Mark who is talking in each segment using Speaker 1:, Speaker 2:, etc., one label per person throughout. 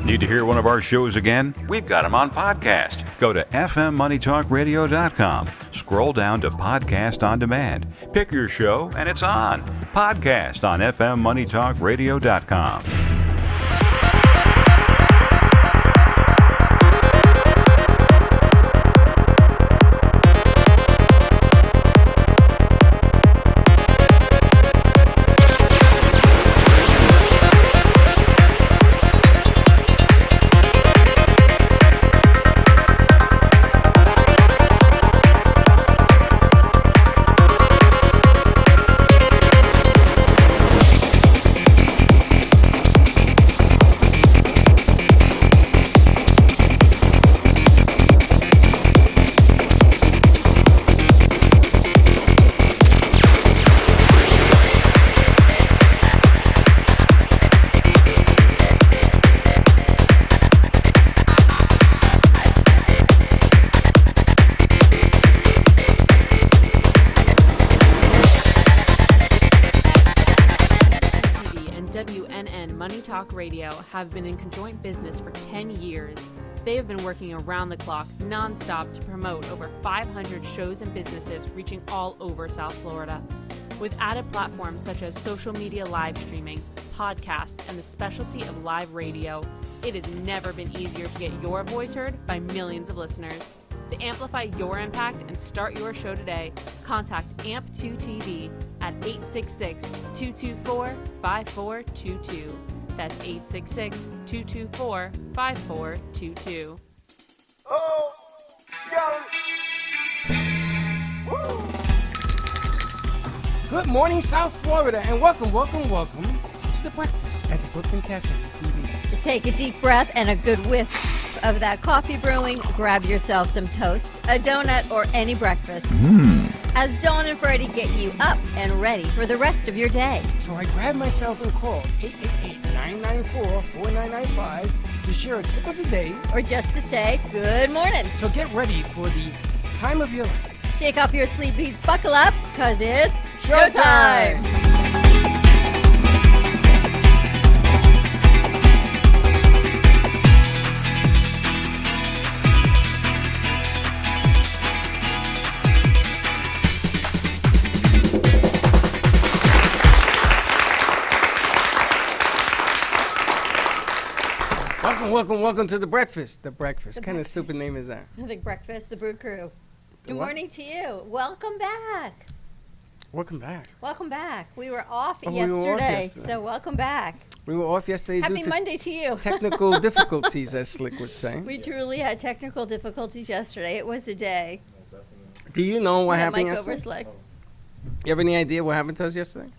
Speaker 1: Need to hear one of our shows again? We've got them on podcast. Go to fmmoneytalkradio.com. Scroll down to Podcast on Demand. Pick your show and it's on. Podcast on fmmoneytalkradio.com.
Speaker 2: Radio have been in conjoint business for 10 years. They have been working around the clock, nonstop, to promote over 500 shows and businesses reaching all over South Florida. With added platforms such as social media live streaming, podcasts, and the specialty of live radio, it has never been easier to get your voice heard by millions of listeners. To amplify your impact and start your show today, contact AMP2TV at 866-224-5422. That's 866-224-5422.
Speaker 3: Oh, yo. Good morning, South Florida, and welcome to the breakfast at the Brooklyn Café TV.
Speaker 4: Take a deep breath and a good whiff of that coffee brewing. Grab yourself some toast, a donut, or any breakfast. As Dawn and Freddie get you up and ready for the rest of your day.
Speaker 3: So I grabbed myself and called 888-994-4995 to share a tip of the day.
Speaker 4: Or just to say good morning.
Speaker 3: So get ready for the time of your life.
Speaker 4: Shake off your sleepies, buckle up, because it's showtime.
Speaker 3: Welcome to the breakfast. The breakfast. What kind of stupid name is that?
Speaker 4: The breakfast, the Brew Crew. Good morning to you. Welcome back.
Speaker 3: Welcome back.
Speaker 4: Welcome back. We were off yesterday, so welcome back.
Speaker 3: We were off yesterday.
Speaker 4: Happy Monday to you.
Speaker 3: Technical difficulties, as Slick would say.
Speaker 4: We truly had technical difficulties yesterday. It was a day.
Speaker 3: Do you know what happened yesterday?
Speaker 4: Slick.
Speaker 3: You have any idea what happened to us yesterday?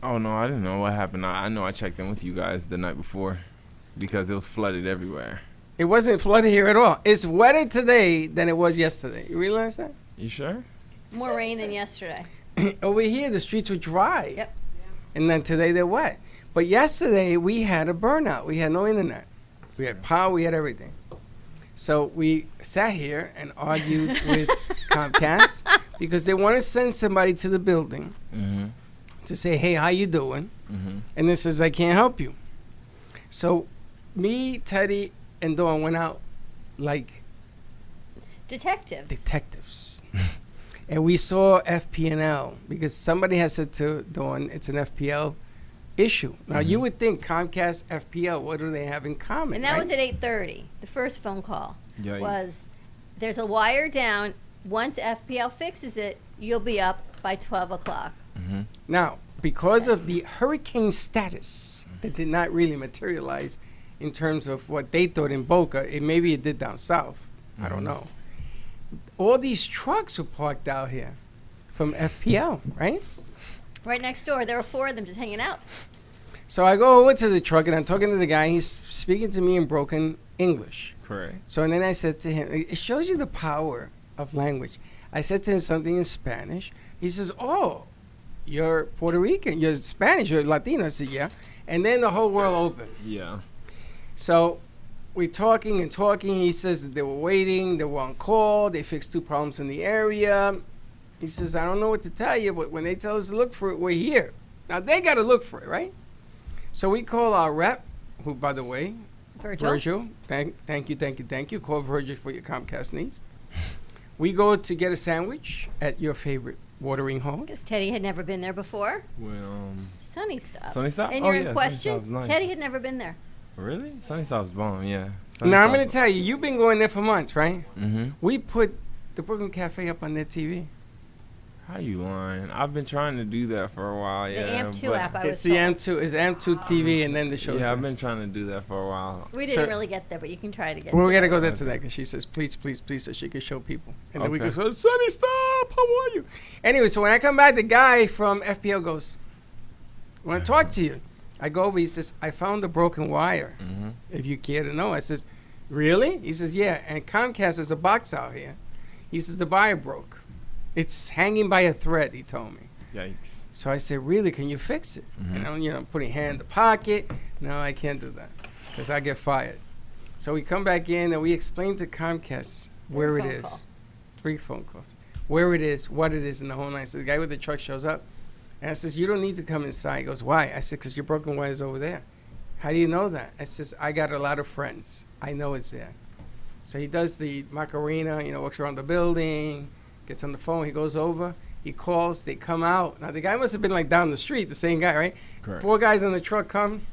Speaker 5: Oh, no, I didn't know what happened. I know I checked in with you guys the night before because it was flooded everywhere.
Speaker 3: It wasn't flooded here at all. It's wetter today than it was yesterday. You realize that?
Speaker 5: You sure?
Speaker 4: More rain than yesterday.
Speaker 3: Over here, the streets were dry.
Speaker 4: Yep.
Speaker 3: And then today they're wet. But yesterday, we had a burnout. We had no internet. We had power. We had everything. So we sat here and argued with Comcast because they want to send somebody to the building to say, hey, how you doing? And it says, I can't help you. So me, Teddy, and Dawn went out like detectives. And we saw FP&L because somebody has said to Dawn, it's an FPL issue. Now, you would think Comcast, FPL, what do they have in common?
Speaker 4: And that was at 8:30. The first phone call
Speaker 5: Yikes.
Speaker 4: was, there's a wire down. Once FPL fixes it, you'll be up by 12 o'clock.
Speaker 3: Now, because of the hurricane status that did not really materialize in terms of what they thought in Boca, maybe it did down south. I don't know. All these trucks were parked out here from FPL, right?
Speaker 4: Right next door. There were 4 of them just hanging out.
Speaker 3: So I go over to the truck, and I'm talking to the guy. He's speaking to me in broken English.
Speaker 5: Correct.
Speaker 3: So and then I said to him, it shows you the power of language. I said to him something in Spanish. He says, oh, you're Puerto Rican, you're Spanish, you're Latino. I said, yeah. And then the whole world opened.
Speaker 5: Yeah.
Speaker 3: So we're talking and talking. He says that they were waiting, they were on call, they fixed 2 problems in the area. He says, I don't know what to tell you, but when they tell us to look for it, we're here. Now, they got to look for it, right? So we call our rep, who, by the way, Virgil. Thank you. Call Virgil for your Comcast needs. We go to get a sandwich at your favorite watering hole.
Speaker 4: Because Teddy had never been there before.
Speaker 5: Well,
Speaker 4: Sunny Stop.
Speaker 5: Sunny Stop?
Speaker 4: And
Speaker 5: Oh,
Speaker 4: you're
Speaker 5: yeah,
Speaker 4: in question?
Speaker 5: Sunny Stop's nice.
Speaker 4: Teddy had never been there.
Speaker 5: really? Sunny Stop's bomb, yeah.
Speaker 3: Now, I'm going to tell you, you've been going there for months, right?
Speaker 5: Mm-hmm.
Speaker 3: We put the Brooklyn Cafe up on their TV.
Speaker 5: How you lying? I've been trying to do that for a while,
Speaker 4: The
Speaker 5: yeah.
Speaker 4: AMP2
Speaker 5: but-
Speaker 4: app, I was
Speaker 3: It's the
Speaker 4: told.
Speaker 3: M2, it's M2 TV, and then the show's
Speaker 5: Yeah,
Speaker 3: there.
Speaker 5: I've been trying to do that for a while.
Speaker 4: We didn't
Speaker 3: So-
Speaker 4: really get there, but you can try to get
Speaker 3: We're
Speaker 4: to
Speaker 3: gonna
Speaker 4: it.
Speaker 3: go there today because she says, please, so she can show people. And then we go,
Speaker 5: Okay.
Speaker 3: so Sunny, stop, how are you? Anyway, so when I come back, the guy from FPL goes, I want to talk to you. I go over, he says, I found a broken wire,
Speaker 5: Mm-hmm.
Speaker 3: if you care to know. I says, really? He says, yeah, and Comcast has a box out here. He says, the wire broke. It's hanging by a thread, he told me.
Speaker 5: Yikes.
Speaker 3: So I said, really, can you fix it?
Speaker 5: Mhm.
Speaker 3: And I'm, putting hand in the pocket. No, I can't do that because I get fired. So we come back in and we explain to Comcast where it
Speaker 4: phone
Speaker 3: is.
Speaker 4: call.
Speaker 3: 3 phone calls. Where it is, what it is, and the whole night. So the guy with the truck shows up. And I says, you don't need to come inside. He goes, why? I said, because your broken wire is over there. How do you know that? I says, I got a lot of friends. I know it's there. So he does the Macarena, walks around the building, gets on the phone. He goes over. He calls. They come out. Now, the guy must have been, down the street, the same guy, right?
Speaker 5: Correct.
Speaker 3: 4 guys in the truck come.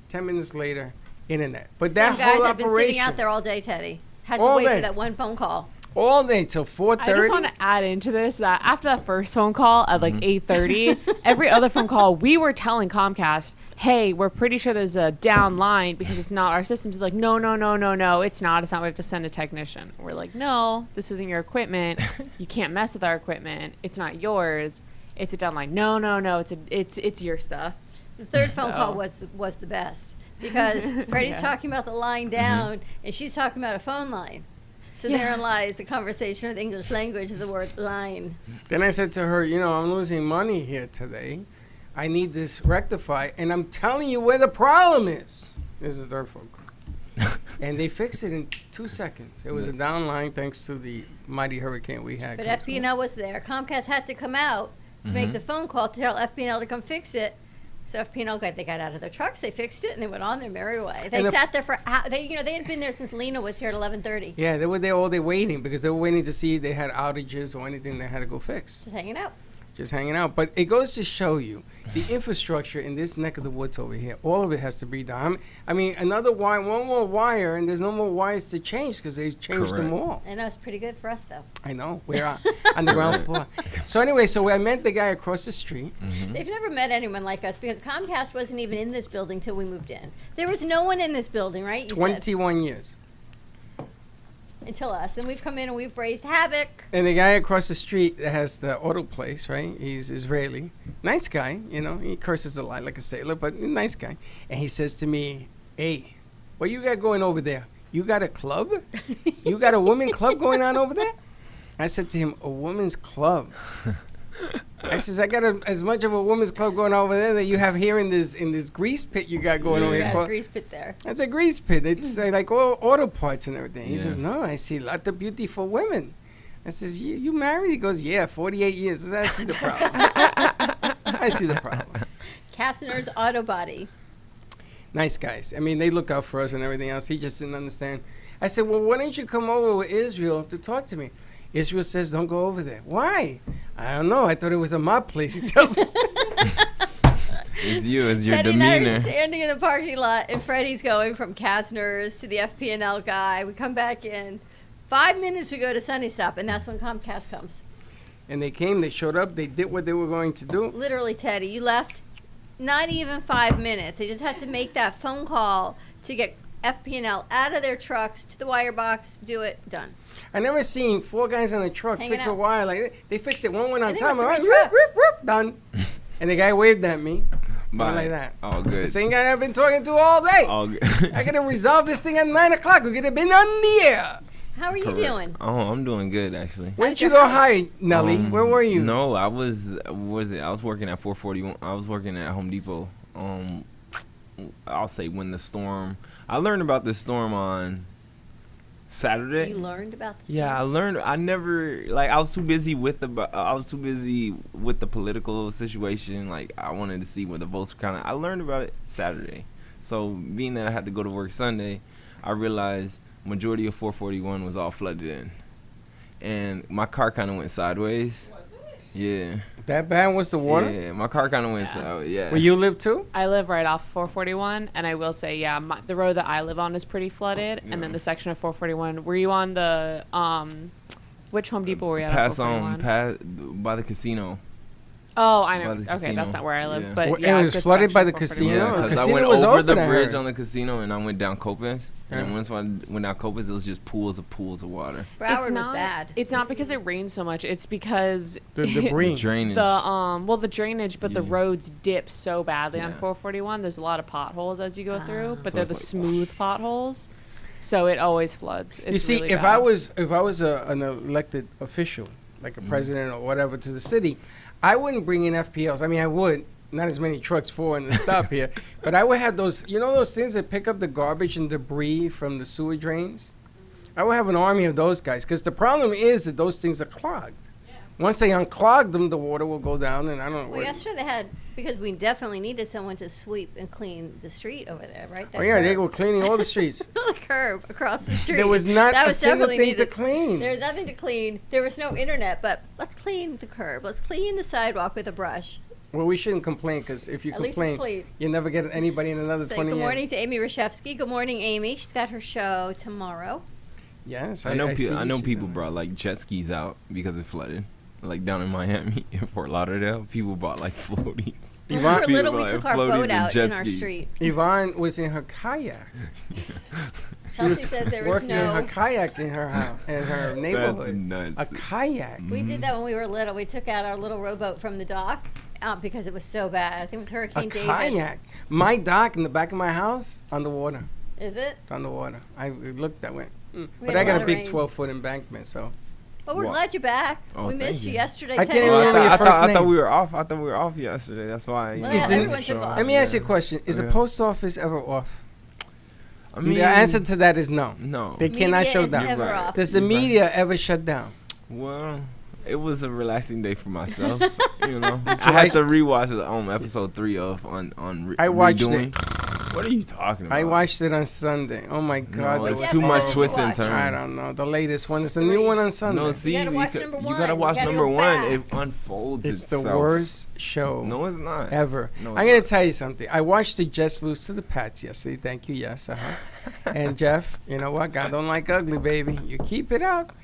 Speaker 3: 10 minutes later, internet. But
Speaker 4: Some
Speaker 3: that
Speaker 4: guys
Speaker 3: whole
Speaker 4: have been
Speaker 3: operation,
Speaker 4: sitting out there all day, Teddy. Had to
Speaker 3: All
Speaker 4: wait
Speaker 3: day.
Speaker 4: for that one phone call.
Speaker 3: all day till 4:30.
Speaker 2: I just want to add into this that after that first phone call at 8:30, every other phone call, we were telling Comcast, hey, we're pretty sure there's a down line because it's not our system. They're like, no, it's not. It's not. We have to send a technician. We're like, no, this isn't your equipment. You can't mess with our equipment. It's not yours. It's a down line. No, it's your stuff.
Speaker 4: The third phone
Speaker 2: So-
Speaker 4: call was the best because Freddie's
Speaker 2: Yeah.
Speaker 4: talking about the line down and she's talking about a phone line. So
Speaker 2: Yeah.
Speaker 4: therein lies the conversation with the English language of the word line.
Speaker 3: Then I said to her, I'm losing money here today. I need this rectified, and I'm telling you where the problem is. This is the third phone call. And they fixed it in 2 seconds. It was a down line thanks to the mighty hurricane we had.
Speaker 4: But
Speaker 3: come through.
Speaker 4: FBNL was there. Comcast had to come out to make the phone call to tell FBNL to come fix it. So FPNL they got out of their trucks, they fixed it, and they went on their merry way. They
Speaker 3: And
Speaker 4: sat there for they had been there since Lena was here at 11:30,
Speaker 3: Yeah, they were there all day waiting because they were waiting to see if they had outages or anything they had to go fix.
Speaker 4: just hanging out.
Speaker 3: Just hanging out. But it goes to show you the infrastructure in this neck of the woods over here. All of it has to be done. I mean, another wire, one more wire, and there's no more wires to change because they changed them
Speaker 5: Correct.
Speaker 3: all.
Speaker 4: I know it's pretty good for us though.
Speaker 3: I know. We're on the ground floor. So anyway, so I met the guy across the street.
Speaker 4: They've never met anyone like us because Comcast wasn't even in this building till we moved in. There was no one in this building, right? You said,
Speaker 3: 21 years.
Speaker 4: until us. Then we've come in and we've raised havoc.
Speaker 3: And the guy across the street that has the auto place, right? He's Israeli. Nice guy, He curses a lot like a sailor, but a nice guy. And he says to me, hey, what you got going over there? You got a club? You got a woman club going on over there? I said to him, a woman's club. I says, I got as much of a woman's club going over there that you have here in this grease pit you got going over
Speaker 4: We
Speaker 3: here.
Speaker 4: got a grease pit there.
Speaker 3: That's a grease pit. It's like all auto parts and everything. He says, no, I see a lot of beautiful women. I says, you married? He goes, yeah, 48 years. I see the problem. I see the problem.
Speaker 4: Kastner's Auto Body.
Speaker 3: Nice guys. I mean, they look out for us and everything else. He just didn't understand. I said, well, why don't you come over with Israel to talk to me? Israel says, don't go over there. Why? I don't know. I thought it was a mob place. He tells me.
Speaker 5: It's you. It's your
Speaker 4: Teddy and I are
Speaker 5: demeanor.
Speaker 4: standing in the parking lot, and Freddie's going from Kastner's to the FPNL guy. We come back in. 5 minutes, we go to Sunny Stop, and that's when Comcast comes.
Speaker 3: And they came. They showed up. They did what they were going to do.
Speaker 4: Literally, Teddy, you left not even 5 minutes. They just had to make that phone call to get FPNL out of their trucks to the wire box, do it, done.
Speaker 3: I never seen 4 guys on a truck
Speaker 4: Hanging
Speaker 3: fix a
Speaker 4: out.
Speaker 3: wire like that. They fixed it. One went on
Speaker 4: And they
Speaker 3: time.
Speaker 4: were
Speaker 3: All right,
Speaker 4: 3
Speaker 3: whoop,
Speaker 4: trucks.
Speaker 3: whoop, whoop, done. And the guy waved at me.
Speaker 5: Bye.
Speaker 3: Like that.
Speaker 5: All
Speaker 3: The
Speaker 5: good.
Speaker 3: same guy I've been talking to all day.
Speaker 5: All good.
Speaker 3: I gotta resolve this thing at 9 o'clock. We could have been on the air.
Speaker 4: How are you
Speaker 5: Correct.
Speaker 4: doing?
Speaker 5: Oh, I'm doing good actually.
Speaker 3: Where'd
Speaker 4: How's
Speaker 3: you
Speaker 4: your
Speaker 3: go
Speaker 4: house?
Speaker 3: hide, Nelly? Where were you?
Speaker 5: No, I was. What was it? I was working at 441. I was working at Home Depot. I'll say when the storm. I learned about this storm on Saturday.
Speaker 4: You learned about this?
Speaker 5: Yeah, I learned. I never I was too busy with the. I was too busy with the political situation. Like I wanted to see where the votes were kind of. I learned about it Saturday. So being that I had to go to work Sunday, I realized majority of 441 was all flooded in, and my car kind of went sideways. Yeah.
Speaker 3: That bad was the water?
Speaker 5: Yeah, my car kind of went sideways. Yeah.
Speaker 3: Where you live too?
Speaker 2: I live right off 441, and I will say, the road that I live on is pretty flooded, and then the section of 441. Were you on the which Home Depot were you at?
Speaker 5: Pass
Speaker 2: on
Speaker 5: 441? By the casino.
Speaker 2: Oh, I know.
Speaker 5: By the
Speaker 2: Okay,
Speaker 5: casino.
Speaker 2: that's not where I live,
Speaker 5: Yeah.
Speaker 2: but
Speaker 3: It was
Speaker 2: good
Speaker 3: flooded
Speaker 2: section
Speaker 3: by the
Speaker 2: 441.
Speaker 3: casino?
Speaker 5: Yeah,
Speaker 3: The
Speaker 5: 'cause I
Speaker 3: casino
Speaker 5: went
Speaker 3: was
Speaker 5: over
Speaker 3: open,
Speaker 5: the
Speaker 3: I
Speaker 5: bridge
Speaker 3: heard.
Speaker 5: on the casino, and I went down Copens. And then
Speaker 3: Yeah.
Speaker 5: once I went down Copens, it was just pools of water.
Speaker 4: Broward was bad.
Speaker 2: It's not because it rains so much. It's because
Speaker 3: The debris.
Speaker 5: Drainage.
Speaker 2: the drainage, but the
Speaker 5: Yeah.
Speaker 2: roads dip so badly on
Speaker 5: Yeah.
Speaker 2: 441. There's a lot of potholes as you go through, but
Speaker 5: So
Speaker 2: they're
Speaker 5: it's
Speaker 2: the
Speaker 5: like,
Speaker 2: smooth potholes, so it always floods. It's
Speaker 3: You see,
Speaker 2: really
Speaker 3: if
Speaker 2: bad.
Speaker 3: I was an elected official, like a president or whatever, to the city, I wouldn't bring in FPLs. I mean, I would. Not as many trucks for in the stop here, but I would have those. You know those things that pick up the garbage and debris from the sewer drains. I would have an army of those guys, because the problem is that those things are clogged. Once they unclog them, the water will go down, and I don't know.
Speaker 4: Well, yesterday they had, because we definitely needed someone to sweep and clean the street over there, right?
Speaker 3: Oh yeah, they were cleaning all the streets.
Speaker 4: The curb across the street.
Speaker 3: There was not
Speaker 4: That
Speaker 3: a
Speaker 4: was
Speaker 3: single
Speaker 4: definitely
Speaker 3: thing to
Speaker 4: needed.
Speaker 3: clean.
Speaker 4: There was nothing to clean. There was no internet, but let's clean the curb. Let's clean the sidewalk with a brush.
Speaker 3: Well, we shouldn't complain, because if you
Speaker 4: At least it's
Speaker 3: complain,
Speaker 4: clean.
Speaker 3: you never get anybody in another
Speaker 4: Say
Speaker 3: 20
Speaker 4: good
Speaker 3: years.
Speaker 4: morning to Amy Rashevsky. Good morning, Amy. She's got her show tomorrow.
Speaker 3: Yes,
Speaker 5: I know.
Speaker 3: see
Speaker 5: I know
Speaker 3: you
Speaker 5: people
Speaker 3: should.
Speaker 5: brought like jet skis out because it flooded. Like down in Miami, in Fort Lauderdale, people bought like floaties.
Speaker 4: When we
Speaker 3: Yvonne-
Speaker 4: were little, we
Speaker 5: People
Speaker 4: took
Speaker 5: like
Speaker 4: our
Speaker 5: floaties
Speaker 4: boat
Speaker 5: and
Speaker 4: out
Speaker 5: jet
Speaker 4: in our
Speaker 5: skis.
Speaker 4: street.
Speaker 3: Yvonne was in her kayak.
Speaker 4: Chelsea said there was
Speaker 3: Working in her
Speaker 4: no.
Speaker 3: kayak in her house, in her neighborhood.
Speaker 5: That's nuts.
Speaker 3: A kayak.
Speaker 4: We did that when we were little. We took out our little rowboat from the dock because it was so bad. I think it was
Speaker 3: A
Speaker 4: Hurricane David.
Speaker 3: kayak. My dock in the back of my house, on the water.
Speaker 4: Is it?
Speaker 3: It's on the water. I looked that way.
Speaker 4: We
Speaker 3: But
Speaker 4: had
Speaker 3: I
Speaker 4: a
Speaker 3: got
Speaker 4: lot
Speaker 3: a
Speaker 4: of
Speaker 3: big
Speaker 4: rain.
Speaker 3: 12-foot embankment, so.
Speaker 4: Well, we're
Speaker 5: What?
Speaker 4: glad you're back.
Speaker 5: Oh,
Speaker 4: we
Speaker 5: thank
Speaker 4: missed you
Speaker 5: you.
Speaker 4: yesterday.
Speaker 3: I
Speaker 4: Teddy
Speaker 3: can't
Speaker 5: Oh,
Speaker 3: even
Speaker 4: said-
Speaker 3: remember your first
Speaker 5: I
Speaker 3: name.
Speaker 5: thought we were off. I thought we were off yesterday. That's why.
Speaker 4: Well,
Speaker 3: Is it-
Speaker 4: everyone took off.
Speaker 3: Let me ask you a question. Is the
Speaker 5: Yeah.
Speaker 3: post office ever off?
Speaker 5: I mean,
Speaker 3: The answer to that is no.
Speaker 5: no.
Speaker 3: They cannot
Speaker 4: Media
Speaker 3: shut
Speaker 4: is
Speaker 3: down.
Speaker 4: never
Speaker 5: Right.
Speaker 4: off.
Speaker 3: Does the
Speaker 5: You're right.
Speaker 3: media ever shut down?
Speaker 5: Well, it was a relaxing day for myself. You know, I had to rewatch episode 3 of on.
Speaker 3: I watched
Speaker 5: redoing.
Speaker 3: it.
Speaker 5: What are you talking about?
Speaker 3: I watched it on Sunday. Oh my God.
Speaker 5: No,
Speaker 3: that
Speaker 5: it's
Speaker 3: was
Speaker 5: too
Speaker 4: What
Speaker 5: much
Speaker 4: episode
Speaker 5: twists
Speaker 4: did you
Speaker 5: and
Speaker 4: watch?
Speaker 5: turns.
Speaker 3: I don't know. The latest one. It's a new one on Sunday.
Speaker 5: No, see,
Speaker 4: gotta watch
Speaker 5: because
Speaker 4: number
Speaker 5: you
Speaker 4: one.
Speaker 5: gotta
Speaker 4: You
Speaker 5: watch
Speaker 4: gotta
Speaker 5: number
Speaker 4: go
Speaker 5: 1.
Speaker 4: back.
Speaker 5: It unfolds
Speaker 3: It's
Speaker 5: itself.
Speaker 3: the worst show
Speaker 5: No, it's not.
Speaker 3: ever.
Speaker 5: No,
Speaker 3: I'm
Speaker 5: it's
Speaker 3: going
Speaker 5: not.
Speaker 3: to tell you something. I watched the Jets lose to the Pats yesterday. Thank you. Yes. And Jeff, you know what? God don't like ugly, baby. You keep it up.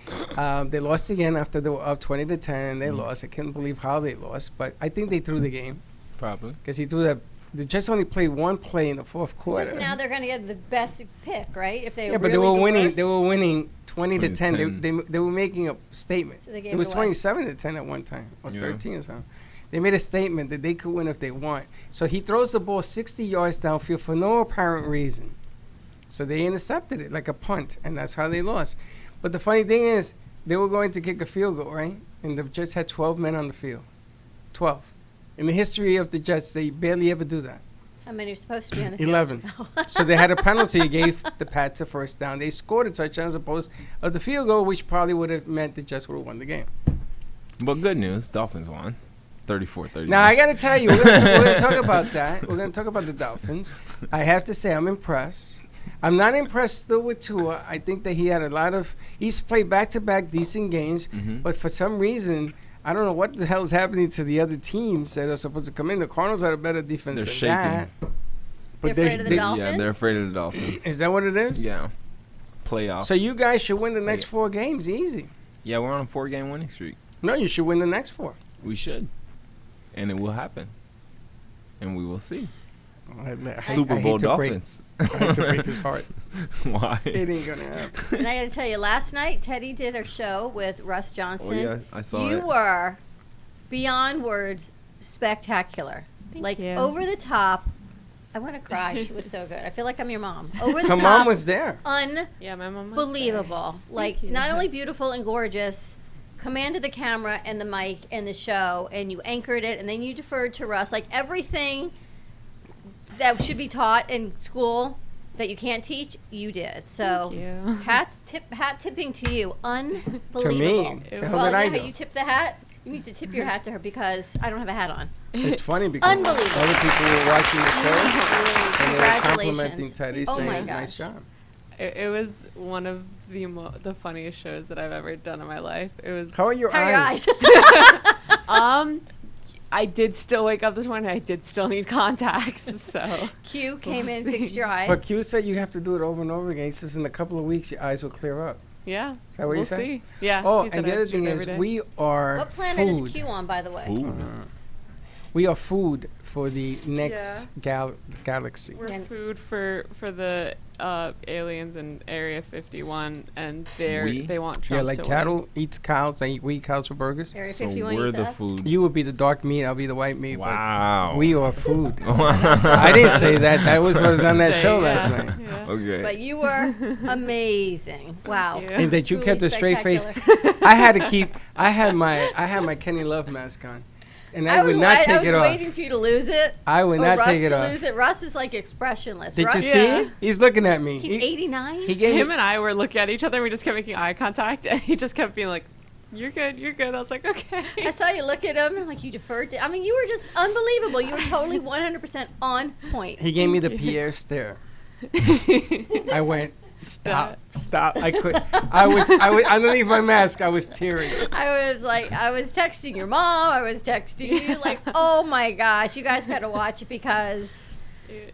Speaker 3: They lost again after they were up 20-10. They lost. I can't believe how they lost, but I think they threw the game
Speaker 5: Probably.
Speaker 3: because he threw that. The Jets only played one play in the fourth quarter.
Speaker 4: Because now they're going to get the best pick, right? If they
Speaker 3: Yeah,
Speaker 4: were
Speaker 3: but
Speaker 4: really
Speaker 3: they were
Speaker 4: the
Speaker 3: winning.
Speaker 4: worst.
Speaker 3: They were winning 20-10.
Speaker 5: 20-10.
Speaker 3: They were making a statement.
Speaker 4: So they gave
Speaker 3: It was
Speaker 4: it away.
Speaker 3: 27-10 at one time, or
Speaker 5: Yeah.
Speaker 3: 13 or something. They made a statement that they could win if they want. So he throws the ball 60 yards downfield for no apparent reason. So they intercepted it like a punt, and that's how they lost. But the funny thing is, they were going to kick a field goal, right? And the Jets had 12 men on the field. 12. In the history of the Jets, they barely ever do that.
Speaker 4: How many are supposed to be on the field?
Speaker 3: 11. So they had a penalty. Gave the Pats a first down. They scored a touchdown as opposed of the field goal, which probably would have meant the Jets would have won the game.
Speaker 5: But good news, Dolphins won. 34-39.
Speaker 3: Now, I got to tell you, we're going to talk about that. We're going to talk about the Dolphins. I have to say, I'm impressed. I'm not impressed still with Tua. I think that he had a lot of – he's played back-to-back decent games,
Speaker 5: Mhm.
Speaker 3: but for some reason – I don't know what the hell is happening to the other teams that are supposed to come in. The Cardinals had a better defense
Speaker 5: They're
Speaker 3: than
Speaker 5: shaking.
Speaker 3: that.
Speaker 4: They're afraid of the Dolphins?
Speaker 5: Yeah, they're afraid of the Dolphins.
Speaker 3: Is that what it is?
Speaker 5: Yeah. Playoffs.
Speaker 3: So you guys should win the next 4 games easy.
Speaker 5: Yeah, we're on a 4-game winning streak.
Speaker 3: No, you should win the next 4.
Speaker 5: We should. And it will happen. And we will see. Super Bowl Dolphins.
Speaker 3: I hate to break his heart.
Speaker 5: Why?
Speaker 3: It ain't going to happen.
Speaker 4: And I got to tell you, last night, Teddy did a show with Russ Johnson.
Speaker 5: Oh, yeah, I saw
Speaker 4: You
Speaker 5: it.
Speaker 4: were beyond words spectacular.
Speaker 2: Thank
Speaker 4: like,
Speaker 2: you.
Speaker 4: over the top. I want to cry. She was so good. I feel like I'm your mom. Over the
Speaker 3: Her
Speaker 4: top.
Speaker 3: mom was there.
Speaker 2: Yeah, my mom was
Speaker 4: Unbelievable. Like,
Speaker 2: you.
Speaker 4: not only beautiful and gorgeous, commanded the camera and the mic and the show, and you anchored it, and then you deferred to Russ. Like, everything that should be taught in school that you can't teach, you did. So,
Speaker 2: Thank you.
Speaker 4: hat tipping to you. Unbelievable.
Speaker 3: To me.
Speaker 2: Ew.
Speaker 3: The hell
Speaker 4: Well,
Speaker 3: did I
Speaker 4: you know
Speaker 3: do?
Speaker 4: how you tip the hat? You need to tip your hat to her because I don't have a hat on.
Speaker 3: It's funny because
Speaker 4: Unbelievable.
Speaker 3: other people were watching the show and they were
Speaker 4: Congratulations.
Speaker 3: complimenting Teddy,
Speaker 4: Oh my
Speaker 3: saying,
Speaker 4: gosh.
Speaker 3: "Nice job."
Speaker 2: It was one of the funniest shows that I've ever done in my life. It was.
Speaker 3: How are your
Speaker 4: How are your
Speaker 3: eyes?
Speaker 4: eyes?
Speaker 2: I did still wake up this morning. I did still need contacts. So
Speaker 4: Q came
Speaker 2: We'll
Speaker 4: in,
Speaker 2: see.
Speaker 4: fixed your eyes.
Speaker 3: But Q said you have to do it over and over again. He says in a couple of weeks your eyes will clear up.
Speaker 2: yeah,
Speaker 3: Is that what
Speaker 2: we'll
Speaker 3: you said?
Speaker 2: see. Yeah.
Speaker 3: Oh,
Speaker 2: he said
Speaker 3: and
Speaker 2: I
Speaker 3: the
Speaker 2: had
Speaker 3: other
Speaker 2: to do
Speaker 3: thing
Speaker 2: it
Speaker 3: is
Speaker 2: every day.
Speaker 3: we are
Speaker 4: What planet
Speaker 3: food.
Speaker 4: is Q on, by the way?
Speaker 5: Food.
Speaker 3: We are food for the next galaxy.
Speaker 2: We're
Speaker 4: And-
Speaker 2: food for the aliens in Area 51, and
Speaker 5: We?
Speaker 2: they want Trump
Speaker 3: Yeah, like
Speaker 2: to
Speaker 3: cattle eats cows. We eat cows for burgers.
Speaker 4: Area
Speaker 5: So
Speaker 4: 51
Speaker 5: we're
Speaker 4: eats
Speaker 5: the
Speaker 4: us?
Speaker 5: food.
Speaker 3: You would be the dark meat. I'll be the white meat.
Speaker 5: Wow.
Speaker 3: But we are food. I didn't say that. That was what was on that
Speaker 2: Win.
Speaker 3: show
Speaker 2: Yeah.
Speaker 3: last night.
Speaker 2: Yeah.
Speaker 5: Okay.
Speaker 4: But you were amazing. Wow.
Speaker 2: you.
Speaker 3: And that you
Speaker 4: Truly
Speaker 3: kept a straight face.
Speaker 4: spectacular.
Speaker 3: I had to keep. I had my Kenny Love mask on, and I would not take it
Speaker 4: I was
Speaker 3: off.
Speaker 4: waiting for you to lose it.
Speaker 3: I would
Speaker 4: or
Speaker 3: not
Speaker 4: Russ
Speaker 3: take it
Speaker 4: to
Speaker 3: off.
Speaker 4: lose it. Russ is like expressionless.
Speaker 3: Did
Speaker 4: Russ,
Speaker 3: you see
Speaker 2: Yeah.
Speaker 3: it? He's looking at me.
Speaker 4: He's 89.
Speaker 3: He gave
Speaker 2: Him
Speaker 3: me.
Speaker 2: and I were looking at each other, and we just kept making eye contact, and he just kept being like, "You're good, you're good." I was like, "Okay."
Speaker 4: I saw you look at him and like you deferred to. I mean, you were just unbelievable. You were totally 100% on point.
Speaker 3: He gave me the Pierre stare. I went. Stop! Stop! I could. I was underneath my mask. I was tearing.
Speaker 4: I was texting your mom. I was texting you. Like, oh my gosh, you guys got to watch it because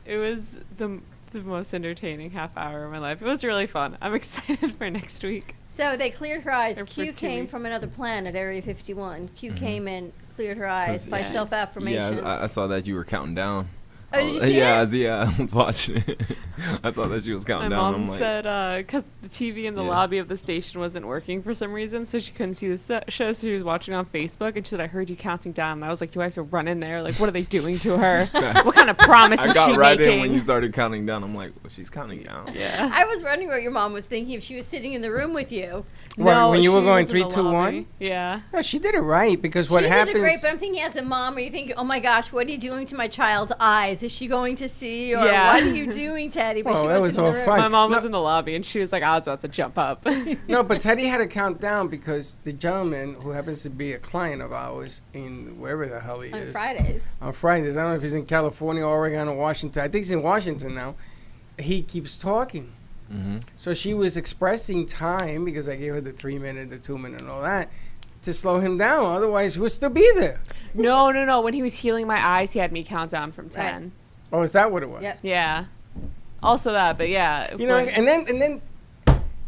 Speaker 2: It was the most entertaining half hour of my life. It was really fun. I'm excited for next week.
Speaker 4: so they cleared her eyes.
Speaker 2: Or for
Speaker 4: Q
Speaker 2: 2
Speaker 4: came
Speaker 2: weeks.
Speaker 4: from another planet, Area 51. Q came and cleared her eyes
Speaker 5: 'Cause-
Speaker 4: by
Speaker 2: Yeah.
Speaker 4: self-affirmations.
Speaker 5: Yeah, I saw that you were counting down.
Speaker 4: Oh, did you see
Speaker 5: yeah,
Speaker 4: it?
Speaker 5: Yeah, I was watching it. I saw that she was
Speaker 2: My
Speaker 5: counting down.
Speaker 2: mom
Speaker 5: I'm like,
Speaker 2: said because the TV in the
Speaker 5: Yeah.
Speaker 2: lobby of the station wasn't working for some reason, so she couldn't see the show, so she was watching on Facebook, and she said, "I heard you counting down." And I was like, "Do I have to run in there? Like, what are they doing to her? What kind of promise
Speaker 5: I
Speaker 2: is
Speaker 5: got
Speaker 2: she
Speaker 5: right
Speaker 2: making?"
Speaker 5: in when you started counting down. I'm like, well, she's counting down.
Speaker 2: Yeah.
Speaker 4: I was wondering what your mom was thinking if she was sitting in the room with you.
Speaker 3: What, when you were
Speaker 2: she
Speaker 3: going
Speaker 2: was in the
Speaker 3: 3, 2, 1?
Speaker 2: lobby. Yeah.
Speaker 3: No, she did it right because what
Speaker 4: she
Speaker 3: happens.
Speaker 4: did it great, but I'm thinking as a mom, are you thinking, oh my gosh, what are you doing to my child's eyes? Is she going to see? Or
Speaker 2: Yeah.
Speaker 4: what are you doing, Teddy? But
Speaker 3: Well,
Speaker 4: she
Speaker 3: that
Speaker 4: was
Speaker 3: was
Speaker 4: in the
Speaker 3: all
Speaker 4: room.
Speaker 3: fun.
Speaker 2: My mom
Speaker 3: No.
Speaker 2: was in the lobby, and she was like, "I was about to jump up."
Speaker 3: No, but Teddy had to count down because the gentleman who happens to be a client of ours in wherever the hell he
Speaker 4: On
Speaker 3: is
Speaker 4: Fridays.
Speaker 3: on Fridays. I don't know if he's in California, Oregon, or Washington. I think he's in Washington now. He keeps talking.
Speaker 5: Mm-hmm.
Speaker 3: So she was expressing time because I gave her the 3-minute, the 2-minute, and all that to slow him down. Otherwise, we'll still be there.
Speaker 2: No. When he was healing my eyes, he had me count down from 10.
Speaker 3: Oh, is that what it was?
Speaker 4: Yep.
Speaker 2: Yeah. Also that, but yeah.
Speaker 3: You know,
Speaker 2: when-
Speaker 3: and then,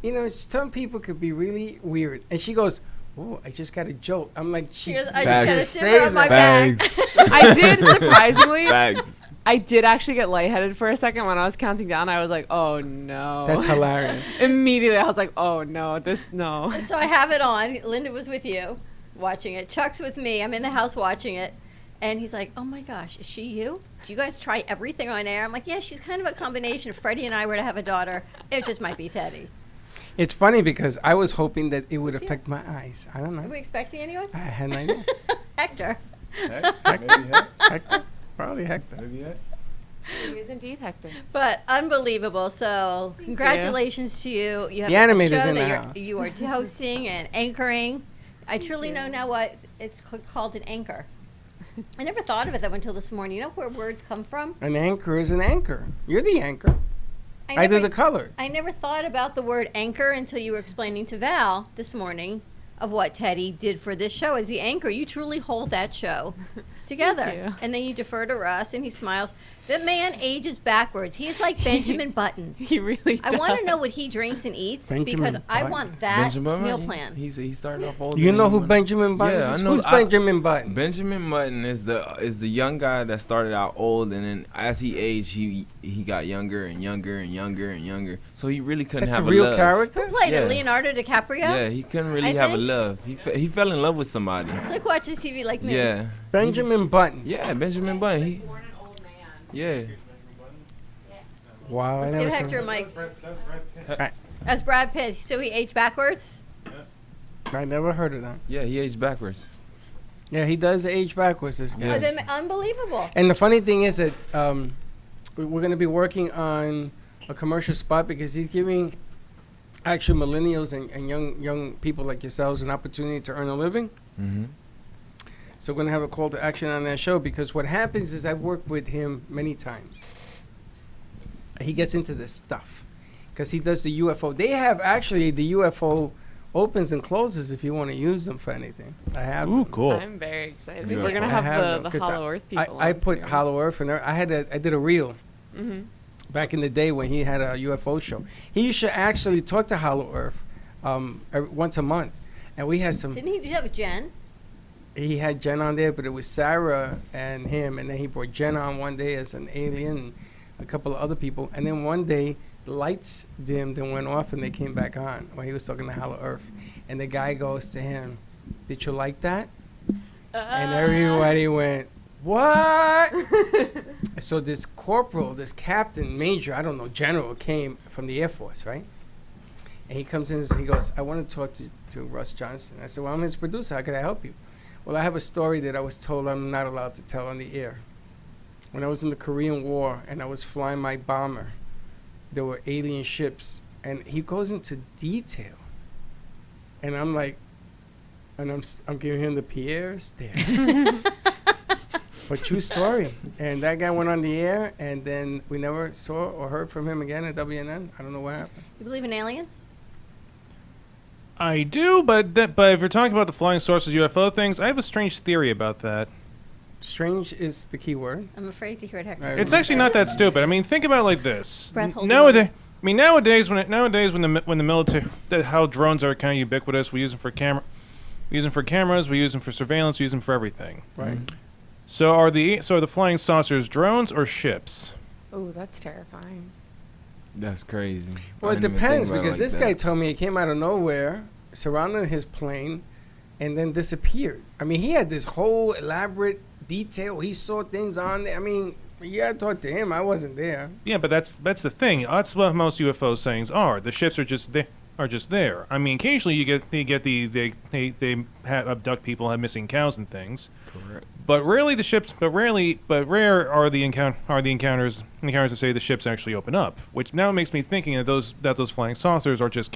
Speaker 3: you know, some people could be really weird. And she goes, "Oh, I just got a jolt." I'm like,
Speaker 4: She
Speaker 3: she
Speaker 4: goes, I
Speaker 5: Bags.
Speaker 4: just got a shiver on my back.
Speaker 5: Bags.
Speaker 2: I did surprisingly.
Speaker 5: Bags.
Speaker 2: I did actually get lightheaded for a second when I was counting down. I was like, "Oh no!"
Speaker 3: That's hilarious.
Speaker 2: Immediately, I was like, "Oh no, no."
Speaker 4: So I have it on. Linda was with you watching it. Chuck's with me. I'm in the house watching it. And he's like, oh my gosh, is she you? Do you guys try everything on air? I'm like, yeah, she's kind of a combination. If Freddie and I were to have a daughter, it just might be Teddy.
Speaker 3: It's funny because I was hoping that it would
Speaker 4: Let's see
Speaker 3: affect my eyes. I don't
Speaker 4: Are
Speaker 3: know.
Speaker 4: we expecting anyone?
Speaker 3: I had no idea.
Speaker 4: Hector.
Speaker 3: Hector? Probably Hector.
Speaker 2: He is indeed Hector.
Speaker 4: But unbelievable. So congratulations to you. You have
Speaker 3: The
Speaker 4: a
Speaker 3: animator's
Speaker 4: show
Speaker 3: in the
Speaker 4: that
Speaker 3: house.
Speaker 4: you are hosting and anchoring. I truly know now what it's called an anchor. I never thought of it that until this morning. You know where words come from?
Speaker 3: An anchor is an anchor. You're the anchor. I do
Speaker 4: never-
Speaker 3: the color.
Speaker 4: I never thought about the word anchor until you were explaining to Val this morning of what Teddy did for this show as the anchor. You truly hold that show together.
Speaker 2: you.
Speaker 4: And then you defer to Russ and he smiles. That man ages backwards. He's like Benjamin Buttons.
Speaker 2: He really.
Speaker 4: I
Speaker 2: does.
Speaker 4: want to know what he drinks and eats
Speaker 3: Benjamin
Speaker 4: because I
Speaker 3: Button.
Speaker 4: want that meal plan.
Speaker 5: He started off old.
Speaker 3: You know who Benjamin Button
Speaker 5: Yeah, I
Speaker 3: is?
Speaker 5: know-
Speaker 3: Who's
Speaker 5: I-
Speaker 3: Benjamin Button?
Speaker 5: Benjamin Button is the young guy that started out old, and then as he aged, he got younger and younger and younger and younger. So he really couldn't
Speaker 3: That's a
Speaker 5: have
Speaker 3: real
Speaker 5: love.
Speaker 3: character?
Speaker 4: Who played
Speaker 5: Yeah.
Speaker 4: it? Leonardo DiCaprio?
Speaker 5: Yeah, he couldn't really
Speaker 4: I
Speaker 5: have a
Speaker 4: think.
Speaker 5: love. He fell in love with somebody.
Speaker 4: It's like watches TV like me.
Speaker 5: Yeah.
Speaker 3: Benjamin Button.
Speaker 5: Yeah, Benjamin Button. He, yeah.
Speaker 3: Wow.
Speaker 4: Let's
Speaker 3: I
Speaker 4: give
Speaker 3: never
Speaker 4: Hector a
Speaker 3: saw-
Speaker 4: mic. As Brad Pitt. So he aged backwards?
Speaker 3: I never heard of that.
Speaker 5: Yeah, he aged backwards.
Speaker 3: Yeah, he does age backwards. This guy.
Speaker 5: Yeah.
Speaker 4: Oh, then unbelievable.
Speaker 3: And the funny thing is that we're going to be working on a commercial spot because he's giving actual millennials and young people like yourselves an opportunity to earn a living.
Speaker 5: Mm-hmm.
Speaker 3: So we're going to have a call to action on that show because what happens is I've worked with him many times. He gets into this stuff because he does the UFO. They have actually the UFO opens and closes if you want to use them for anything. I have
Speaker 6: Ooh,
Speaker 3: them.
Speaker 6: cool.
Speaker 2: I'm very excited.
Speaker 5: Yeah.
Speaker 2: We're gonna
Speaker 3: I
Speaker 2: have
Speaker 3: them,
Speaker 2: the
Speaker 3: 'cause
Speaker 2: Hollow Earth people.
Speaker 3: I
Speaker 2: on
Speaker 3: put
Speaker 2: soon.
Speaker 3: Hollow Earth in there. I did a reel
Speaker 2: Mm-hmm.
Speaker 3: back in the day when he had a UFO show. He used to actually talk to Hollow Earth once a month, and we had some.
Speaker 4: Didn't he do that with Jen?
Speaker 3: He had Jen on there, but it was Sarah and him, and then he brought Jen on one day as an alien, and a couple of other people, and then one day the lights dimmed and went off, and they came back on when he was talking to Hollow Earth, and the guy goes to him, "Did you like that?" And everybody went, "What?" So this corporal, this captain, major, I don't know, general, came from the Air Force, right? And he comes in and he goes, "I want to talk to Russ Johnson." I said, "Well, I'm his producer. How can I help you?" "Well, I have a story that I was told I'm not allowed to tell on the air. When I was in the Korean War and I was flying my bomber, there were alien ships." And he goes into detail. And I'm like, and I'm giving him the Pierre stare. But true story. And that guy went on the air, and then we never saw or heard from him again at WNN. I don't know what happened.
Speaker 4: You believe in aliens?
Speaker 6: I do, but if you're talking about the flying saucers UFO things, I have a strange theory about that.
Speaker 3: Strange is the key word.
Speaker 4: I'm afraid to hear it. Hector.
Speaker 3: Right.
Speaker 6: It's actually not that stupid. I mean, think about it like this.
Speaker 4: Breath holding
Speaker 6: Nowadays, when the military, how drones are kind of ubiquitous, we use them for cameras, we use them for surveillance, we use them for everything.
Speaker 3: Right.
Speaker 6: So are the flying saucers drones or ships?
Speaker 2: Oh, that's terrifying.
Speaker 5: That's crazy.
Speaker 3: Well,
Speaker 5: I
Speaker 3: it
Speaker 5: didn't even
Speaker 3: depends
Speaker 5: think about it
Speaker 3: because
Speaker 5: like
Speaker 3: this
Speaker 5: that.
Speaker 3: guy told me he came out of nowhere, surrounded his plane, and then disappeared. I mean, he had this whole elaborate detail. He saw things on there. I mean, you gotta talk to him. I wasn't there.
Speaker 6: Yeah, but that's the thing. That's what most UFO sayings are. The ships are just there. I mean, occasionally they abduct people, have missing cows and things.
Speaker 5: Correct.
Speaker 6: But rarely rare are the encounters that say the ships actually open up. Which now makes me thinking that those flying saucers are just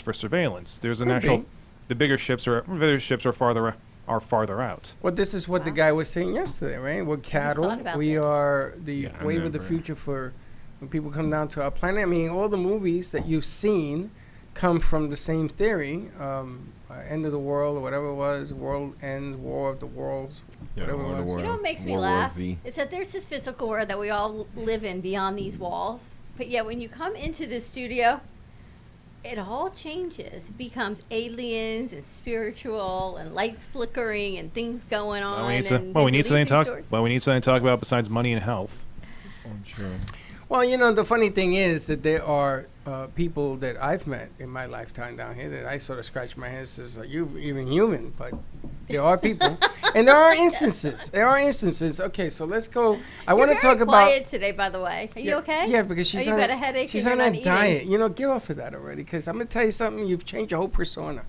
Speaker 6: for surveillance. There's an
Speaker 3: Could
Speaker 6: actual
Speaker 3: be.
Speaker 6: the bigger ships are farther out.
Speaker 3: Well, this is what the
Speaker 4: Wow.
Speaker 3: guy was saying yesterday, right? We're cattle.
Speaker 4: thought about
Speaker 3: We
Speaker 4: this.
Speaker 3: are the
Speaker 5: Yeah, I
Speaker 3: wave of the
Speaker 5: remember.
Speaker 3: future for when people come down to our planet. I mean, all the movies that you've seen come from the same theory. End of the world or whatever it was, world ends, war of the worlds, whatever it was.
Speaker 4: You know what makes me
Speaker 5: World War
Speaker 4: laugh?
Speaker 5: Z.
Speaker 4: Is that there's this physical world that we all live in beyond these walls. But yet when you come into this studio, it all changes. It becomes aliens and spiritual and lights flickering and things going on.
Speaker 6: We need
Speaker 4: and
Speaker 6: something to talk about besides money and health.
Speaker 5: True.
Speaker 3: Well, you know, the funny thing is that there are people that I've met in my lifetime down here that I sort of scratch my head and says, "Are you even human?" But there are people, and there are instances. Okay, so let's go. I want to talk about.
Speaker 4: quiet today, by the way. Are you okay?
Speaker 3: Yeah, because she's
Speaker 4: you
Speaker 3: on
Speaker 4: got a headache
Speaker 3: She's
Speaker 4: and
Speaker 3: on
Speaker 4: you're
Speaker 3: a
Speaker 4: not
Speaker 3: diet.
Speaker 4: eating?
Speaker 3: You know, get off of that already. Because I'm gonna tell you something. You've changed your whole persona.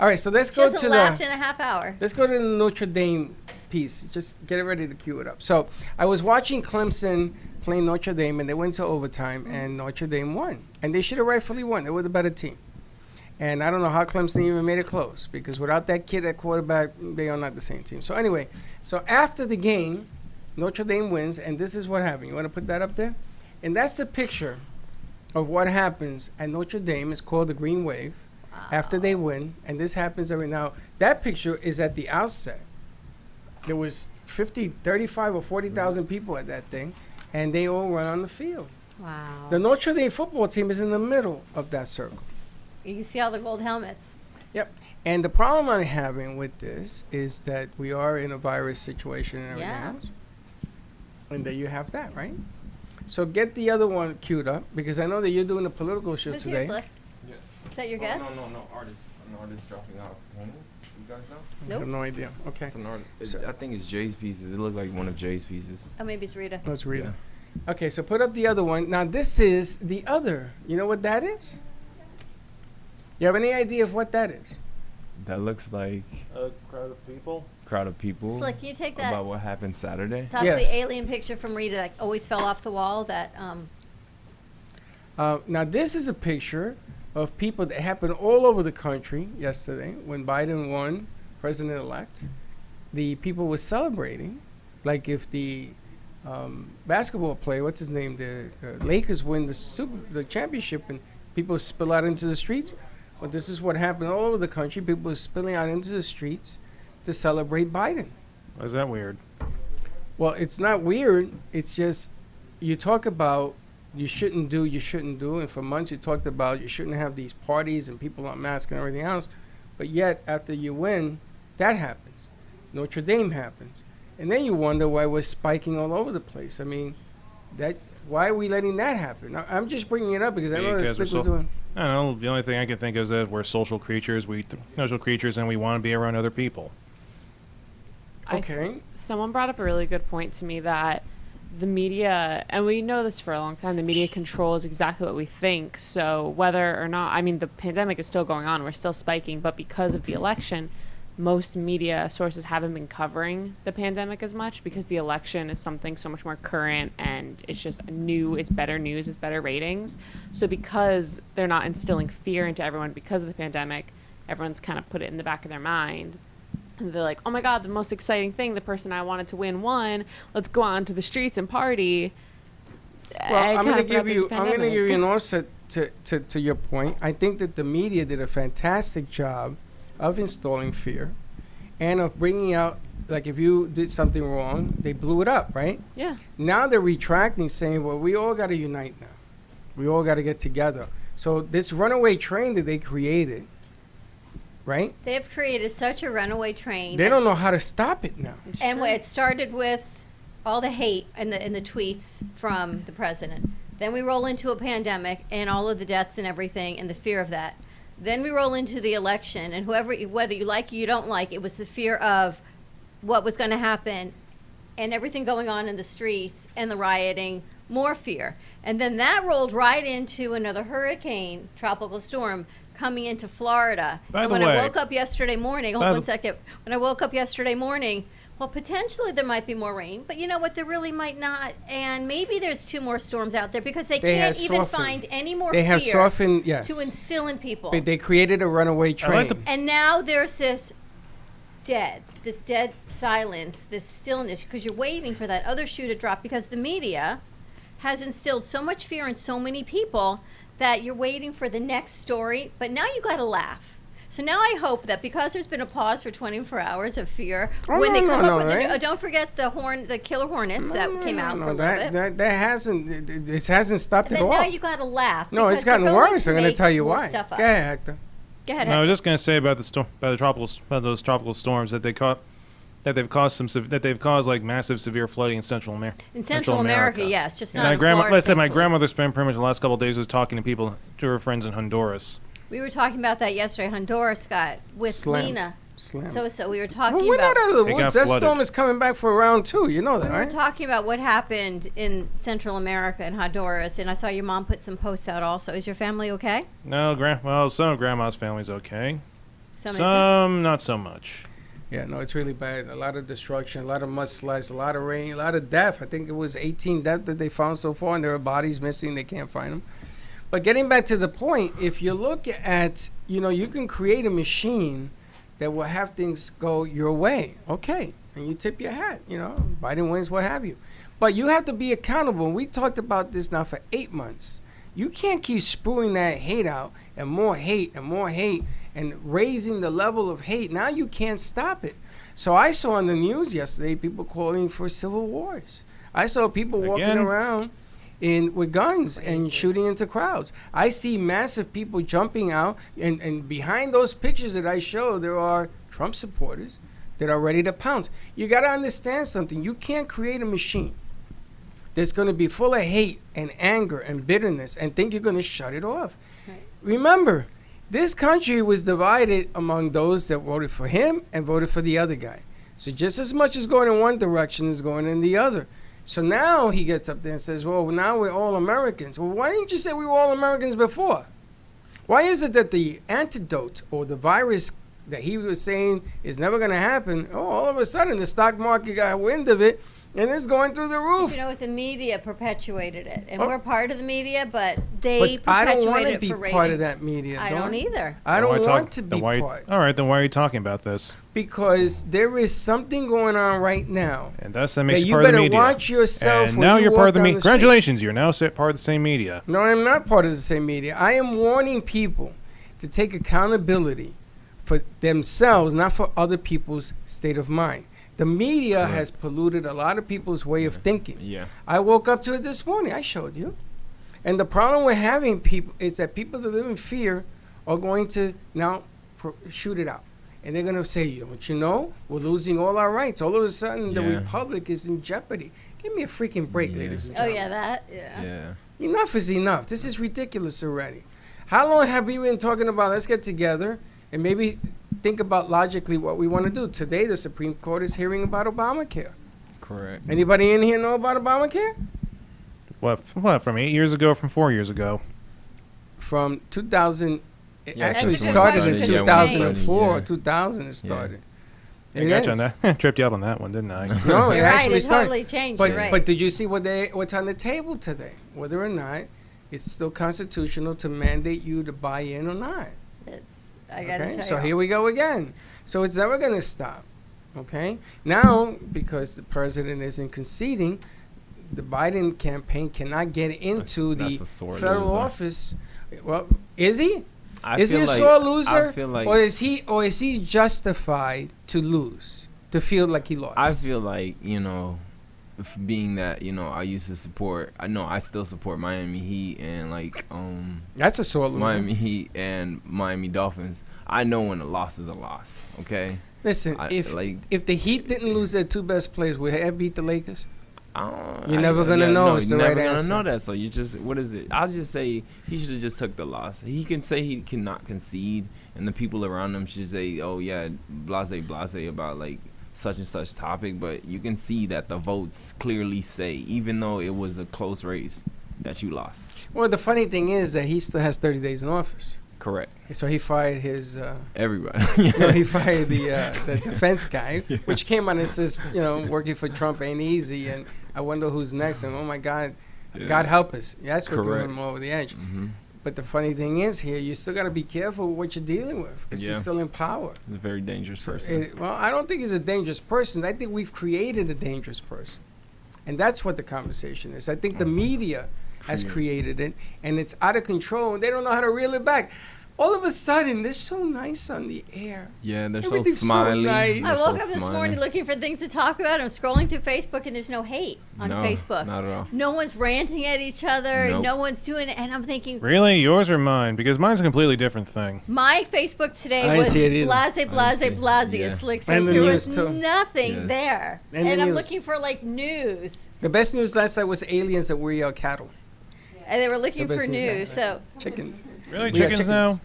Speaker 3: All right, so let's
Speaker 4: She
Speaker 3: go
Speaker 4: hasn't
Speaker 3: to
Speaker 4: laughed
Speaker 3: the.
Speaker 4: in a half hour.
Speaker 3: Let's go to the Notre Dame piece. Just get it ready to cue it up. So I was watching Clemson playing Notre Dame, and they went to overtime, and Notre Dame won. And they should have rightfully won. They were the better team. And I don't know how Clemson even made it close, because without that kid at quarterback, they are not the same team. So anyway, so after the game, Notre Dame wins, and this is what happened. You want to put that up there? And that's the picture of what happens at Notre Dame. It's called the Green Wave. After they win, and this happens every now. That picture is at the outset. There was 35 or 40,000 people at that thing, and they all run on the field.
Speaker 4: Wow.
Speaker 3: The Notre Dame football team is in the middle of that circle.
Speaker 4: You can see all the gold helmets.
Speaker 3: Yep. And the problem I'm having with this is that we are in a virus situation and everything
Speaker 4: Yeah.
Speaker 3: else. And there you have that, right? So get the other one queued up, because I know that you're doing a political show
Speaker 4: Who's
Speaker 3: today.
Speaker 4: here, Slick?
Speaker 5: Yes.
Speaker 4: Is that your guest?
Speaker 5: No, artist. An artist dropping off paintings. You guys know?
Speaker 3: I
Speaker 4: Nope.
Speaker 3: have no idea. Okay.
Speaker 5: It's an artist.
Speaker 3: So-
Speaker 5: I think it's Jay's pieces. It looked like one of Jay's pieces.
Speaker 4: Oh, maybe it's Rita.
Speaker 3: Let's read it. Okay, so put up the other one. Now this is the other. You know what that is? You have any idea of what that is?
Speaker 5: That looks like
Speaker 6: A crowd of people.
Speaker 5: crowd of people
Speaker 4: Slick, can you take that
Speaker 5: about what happened Saturday.
Speaker 4: top of
Speaker 3: Yes.
Speaker 4: the alien picture from Rita that always fell off the wall? That
Speaker 3: Now this is a picture of people that happened all over the country yesterday when Biden won president-elect. the people were celebrating, like if the basketball player, what's his name, the Lakers win the championship, and people spill out into the streets. Well, this is what happened all over the country. People were spilling out into the streets to celebrate Biden.
Speaker 6: Why is that weird?
Speaker 3: Well, it's not weird. It's just you talk about you shouldn't do, and for months you talked about you shouldn't have these parties and people not masked and everything else. But yet, after you win, that happens. Notre Dame happens. And then you wonder why we're spiking all over the place. I mean, why are we letting that happen? I'm just bringing it up because I know that Slick was doing.
Speaker 6: I don't know. The only thing I can think is that we're social creatures. And we want to be around other people.
Speaker 3: Okay.
Speaker 2: Someone brought up a really good point to me that the media, and we know this for a long time, the media controls exactly what we think. So whether or not, I mean, the pandemic is still going on. We're still spiking. But because of the election, most media sources haven't been covering the pandemic as much because the election is something so much more current and it's just new, it's better news, it's better ratings. So because they're not instilling fear into everyone because of the pandemic, everyone's kind of put it in the back of their mind. And they're like, oh my God, the most exciting thing, the person I wanted to win won. Let's go out into the streets and party.
Speaker 3: Well, I'm going to give you an offset to your point. I think that the media did a fantastic job of installing fear and of bringing out, like if you did something wrong, they blew it up, right?
Speaker 2: Yeah.
Speaker 3: Now they're retracting, saying, well, we all got to unite now. We all got to get together. So this runaway train that they created, right?
Speaker 4: They have created such a runaway train.
Speaker 3: They don't know how to stop it now.
Speaker 4: And it started with all the hate and the tweets from the president. Then we roll into a pandemic and all of the deaths and everything and the fear of that. Then we roll into the election, and whether you like it or you don't like it, was the fear of what was going to happen and everything going on in the streets and the rioting, more fear. And then that rolled right into another hurricane, tropical storm, coming into Florida.
Speaker 6: By
Speaker 4: and
Speaker 6: the
Speaker 4: when
Speaker 6: way,
Speaker 4: I woke up yesterday morning, hold on 1 second. When I woke up yesterday morning, well, potentially there might be more rain, but you know what? There really might not. And maybe there's 2 more storms out there because they can't even find any more fear to instill in people.
Speaker 3: They created a runaway train.
Speaker 4: And now there's this dead silence, this stillness, because you're waiting for that other shoe to drop because the media has instilled so much fear in so many people that you're waiting for the next story. But now you got to laugh. So now I hope that because there's been a pause for 24 hours of fear, when they come up with don't forget the killer hornets that came out for a little bit.
Speaker 3: That hasn't stopped it all.
Speaker 4: Now you got to laugh.
Speaker 3: No, it's gotten worse. I'm going to tell you why. Go ahead, Hector.
Speaker 4: Go ahead.
Speaker 6: No, I was just going to say about those tropical storms that they've caused like massive severe flooding in Central America.
Speaker 4: In Central America, yes, just not.
Speaker 6: My grandmother spent pretty much the last couple of days talking to her friends in Honduras.
Speaker 4: We were talking about that yesterday. Honduras got with Lena.
Speaker 3: Slam.
Speaker 4: So we were talking
Speaker 3: we're
Speaker 4: about.
Speaker 3: Not out of the woods. That storm is coming back for round 2. You know that, right?
Speaker 4: We were talking about what happened in Central America and Honduras, and I saw your mom put some posts out also. Is your family okay?
Speaker 6: No, some of Grandma's family's okay. Some not so much.
Speaker 3: Yeah, no, it's really bad. A lot of destruction, a lot of mudslides, a lot of rain, a lot of death. I think it was 18 deaths that they found so far, and there are bodies missing. They can't find them. But getting back to the point, if you look at, you can create a machine that will have things go your way. Okay. And you tip your hat, Biden wins, what have you. But you have to be accountable. And we talked about this now for 8 months. You can't keep spewing that hate out and more hate and raising the level of hate. Now you can't stop it. So I saw on the news yesterday people calling for civil wars. I saw people walking around with guns and shooting into crowds. I see massive people jumping out, and behind those pictures that I show, there are Trump supporters that are ready to pounce. You got to understand something. You can't create a machine that's going to be full of hate and anger and bitterness and think you're going to shut it off. Right. Remember, this country was divided among those that voted for him and voted for the other guy. So just as much as going in one direction is going in the other. So now he gets up there and says, well, now we're all Americans. Well, why didn't you say we were all Americans before? Why is it that the antidote or the virus that he was saying is never going to happen, all of a sudden the stock market got wind of it And it's going through the roof.
Speaker 4: You know what? The media perpetuated it, and
Speaker 3: Oh.
Speaker 4: we're part of the media, but they
Speaker 3: But I don't want
Speaker 4: perpetuated
Speaker 3: to
Speaker 4: it
Speaker 3: be
Speaker 4: for ratings.
Speaker 3: part of that media.
Speaker 4: I don't either.
Speaker 3: I
Speaker 6: Then
Speaker 3: don't
Speaker 6: why talk-
Speaker 3: want to be
Speaker 6: then why-
Speaker 3: part.
Speaker 6: All right, then why are you talking about this?
Speaker 3: Because there is something going on right now.
Speaker 6: And thus that makes
Speaker 3: that
Speaker 6: you
Speaker 3: you
Speaker 6: part of the
Speaker 3: better
Speaker 6: media.
Speaker 3: watch yourself
Speaker 6: And
Speaker 3: when
Speaker 6: now
Speaker 3: you
Speaker 6: you're
Speaker 3: walk
Speaker 6: part of the
Speaker 3: down
Speaker 6: media.
Speaker 3: the street.
Speaker 6: Congratulations, you're now part of the same media.
Speaker 3: No, I'm not part of the same media. I am warning people to take accountability for themselves, not for other people's state of mind. The media has polluted a lot of people's way of thinking.
Speaker 5: Yeah.
Speaker 3: I woke up to it this morning. I showed you. And the problem we're having people is that people that live in fear are going to now shoot it out. And they're going to say, don't you know, we're losing all our rights. All of a sudden, the
Speaker 5: Yeah.
Speaker 3: republic is in jeopardy. Give me a freaking break,
Speaker 5: Yeah.
Speaker 3: ladies and
Speaker 4: Oh
Speaker 3: gentlemen.
Speaker 4: yeah, that. Yeah.
Speaker 5: Yeah.
Speaker 3: Enough is enough. This is ridiculous already. How long have we been talking about let's get together and maybe think about logically what we want to do? Today, the Supreme Court is hearing about Obamacare.
Speaker 5: Correct.
Speaker 3: Anybody in here know about Obamacare?
Speaker 6: What, from 8 years ago, from 4 years ago?
Speaker 3: From 2000, it
Speaker 5: Yeah,
Speaker 3: actually
Speaker 4: that's a good
Speaker 3: started
Speaker 4: question,
Speaker 3: in
Speaker 4: 'cause it
Speaker 3: 2004 or
Speaker 5: changed.
Speaker 3: 2000 it started.
Speaker 6: Yeah,
Speaker 3: It
Speaker 6: gotcha
Speaker 3: is.
Speaker 6: on that. Tripped you up on that one, didn't I?
Speaker 3: No, it
Speaker 4: You're right.
Speaker 3: actually
Speaker 4: It
Speaker 3: started.
Speaker 4: totally changed.
Speaker 3: But,
Speaker 4: You're right.
Speaker 3: but did you see what's on the table today? Whether or not it's still constitutional to mandate you to buy in or not.
Speaker 4: I gotta
Speaker 3: Okay,
Speaker 4: tell
Speaker 3: so
Speaker 4: you.
Speaker 3: here we go again. So it's never going to stop. Okay, now because the president isn't conceding, the Biden campaign cannot get into
Speaker 5: That's
Speaker 3: the
Speaker 5: a sore
Speaker 3: federal
Speaker 5: loser.
Speaker 3: office. Well, is he?
Speaker 5: I
Speaker 3: Is he
Speaker 5: feel
Speaker 3: a
Speaker 5: like-
Speaker 3: sore loser,
Speaker 5: I feel like
Speaker 3: or is he justified to lose, to feel like he lost?
Speaker 5: I feel like, being that, I used to support, I still support Miami Heat and
Speaker 3: That's a sore loser.
Speaker 5: Miami Heat and Miami Dolphins. I know when a loss is a loss, okay?
Speaker 3: Listen, if the Heat didn't lose their two best players, would they have beat the Lakers? You're never gonna know. It's the
Speaker 5: you're
Speaker 3: right
Speaker 5: never
Speaker 3: answer.
Speaker 5: gonna know that. So you just, what is it? I'll just say he should have just took the loss. He can say he cannot concede, and the people around him should say, "Oh yeah, blase about such and such topic." But you can see that the votes clearly say, even though it was a close race, that you lost.
Speaker 3: Well, the funny thing is that he still has 30 days in office.
Speaker 5: Correct.
Speaker 3: So he fired his.
Speaker 5: Everybody.
Speaker 3: He fired the defense guy, which came on and says, working for Trump ain't easy, and I wonder who's next. And oh my God,
Speaker 5: Yeah.
Speaker 3: God help us. That's what threw
Speaker 5: Correct.
Speaker 3: him over the edge.
Speaker 5: Mm-hmm.
Speaker 3: But the funny thing is here, you still got to be careful with what you're dealing with because he's
Speaker 5: Yeah.
Speaker 3: still in power.
Speaker 5: He's a very dangerous person.
Speaker 3: Well, I don't think he's a dangerous person. I think we've created a dangerous person. And that's what the conversation is. I think the media has created it, and it's out of control, and they don't know how to reel it back. All of a sudden, they're so nice on the air.
Speaker 5: Yeah, they're so
Speaker 3: Everything's so
Speaker 5: smiley.
Speaker 3: nice.
Speaker 5: They're
Speaker 4: I
Speaker 5: so
Speaker 4: woke up this
Speaker 5: smiley.
Speaker 4: morning looking for things to talk about. I'm scrolling through Facebook and there's no hate on
Speaker 5: No,
Speaker 4: Facebook.
Speaker 5: not at all.
Speaker 4: No one's ranting at each other.
Speaker 5: Nope.
Speaker 4: No one's doing it. And I'm thinking,
Speaker 6: Really? Yours or mine? Because mine's a completely different thing.
Speaker 4: my Facebook today
Speaker 3: I didn't
Speaker 4: was
Speaker 3: see it either.
Speaker 4: blase,
Speaker 5: Yeah.
Speaker 4: as Slick
Speaker 3: And
Speaker 4: says.
Speaker 3: the
Speaker 4: There
Speaker 3: news,
Speaker 4: was
Speaker 3: too.
Speaker 4: nothing
Speaker 5: Yes.
Speaker 4: there.
Speaker 3: And the
Speaker 4: And I'm
Speaker 3: news.
Speaker 4: looking for news.
Speaker 3: The best news last night was aliens that were cattle,
Speaker 4: And they were looking
Speaker 3: best
Speaker 4: for
Speaker 3: news
Speaker 4: news. So
Speaker 3: chickens.
Speaker 6: Really?
Speaker 3: We are
Speaker 6: Chickens now?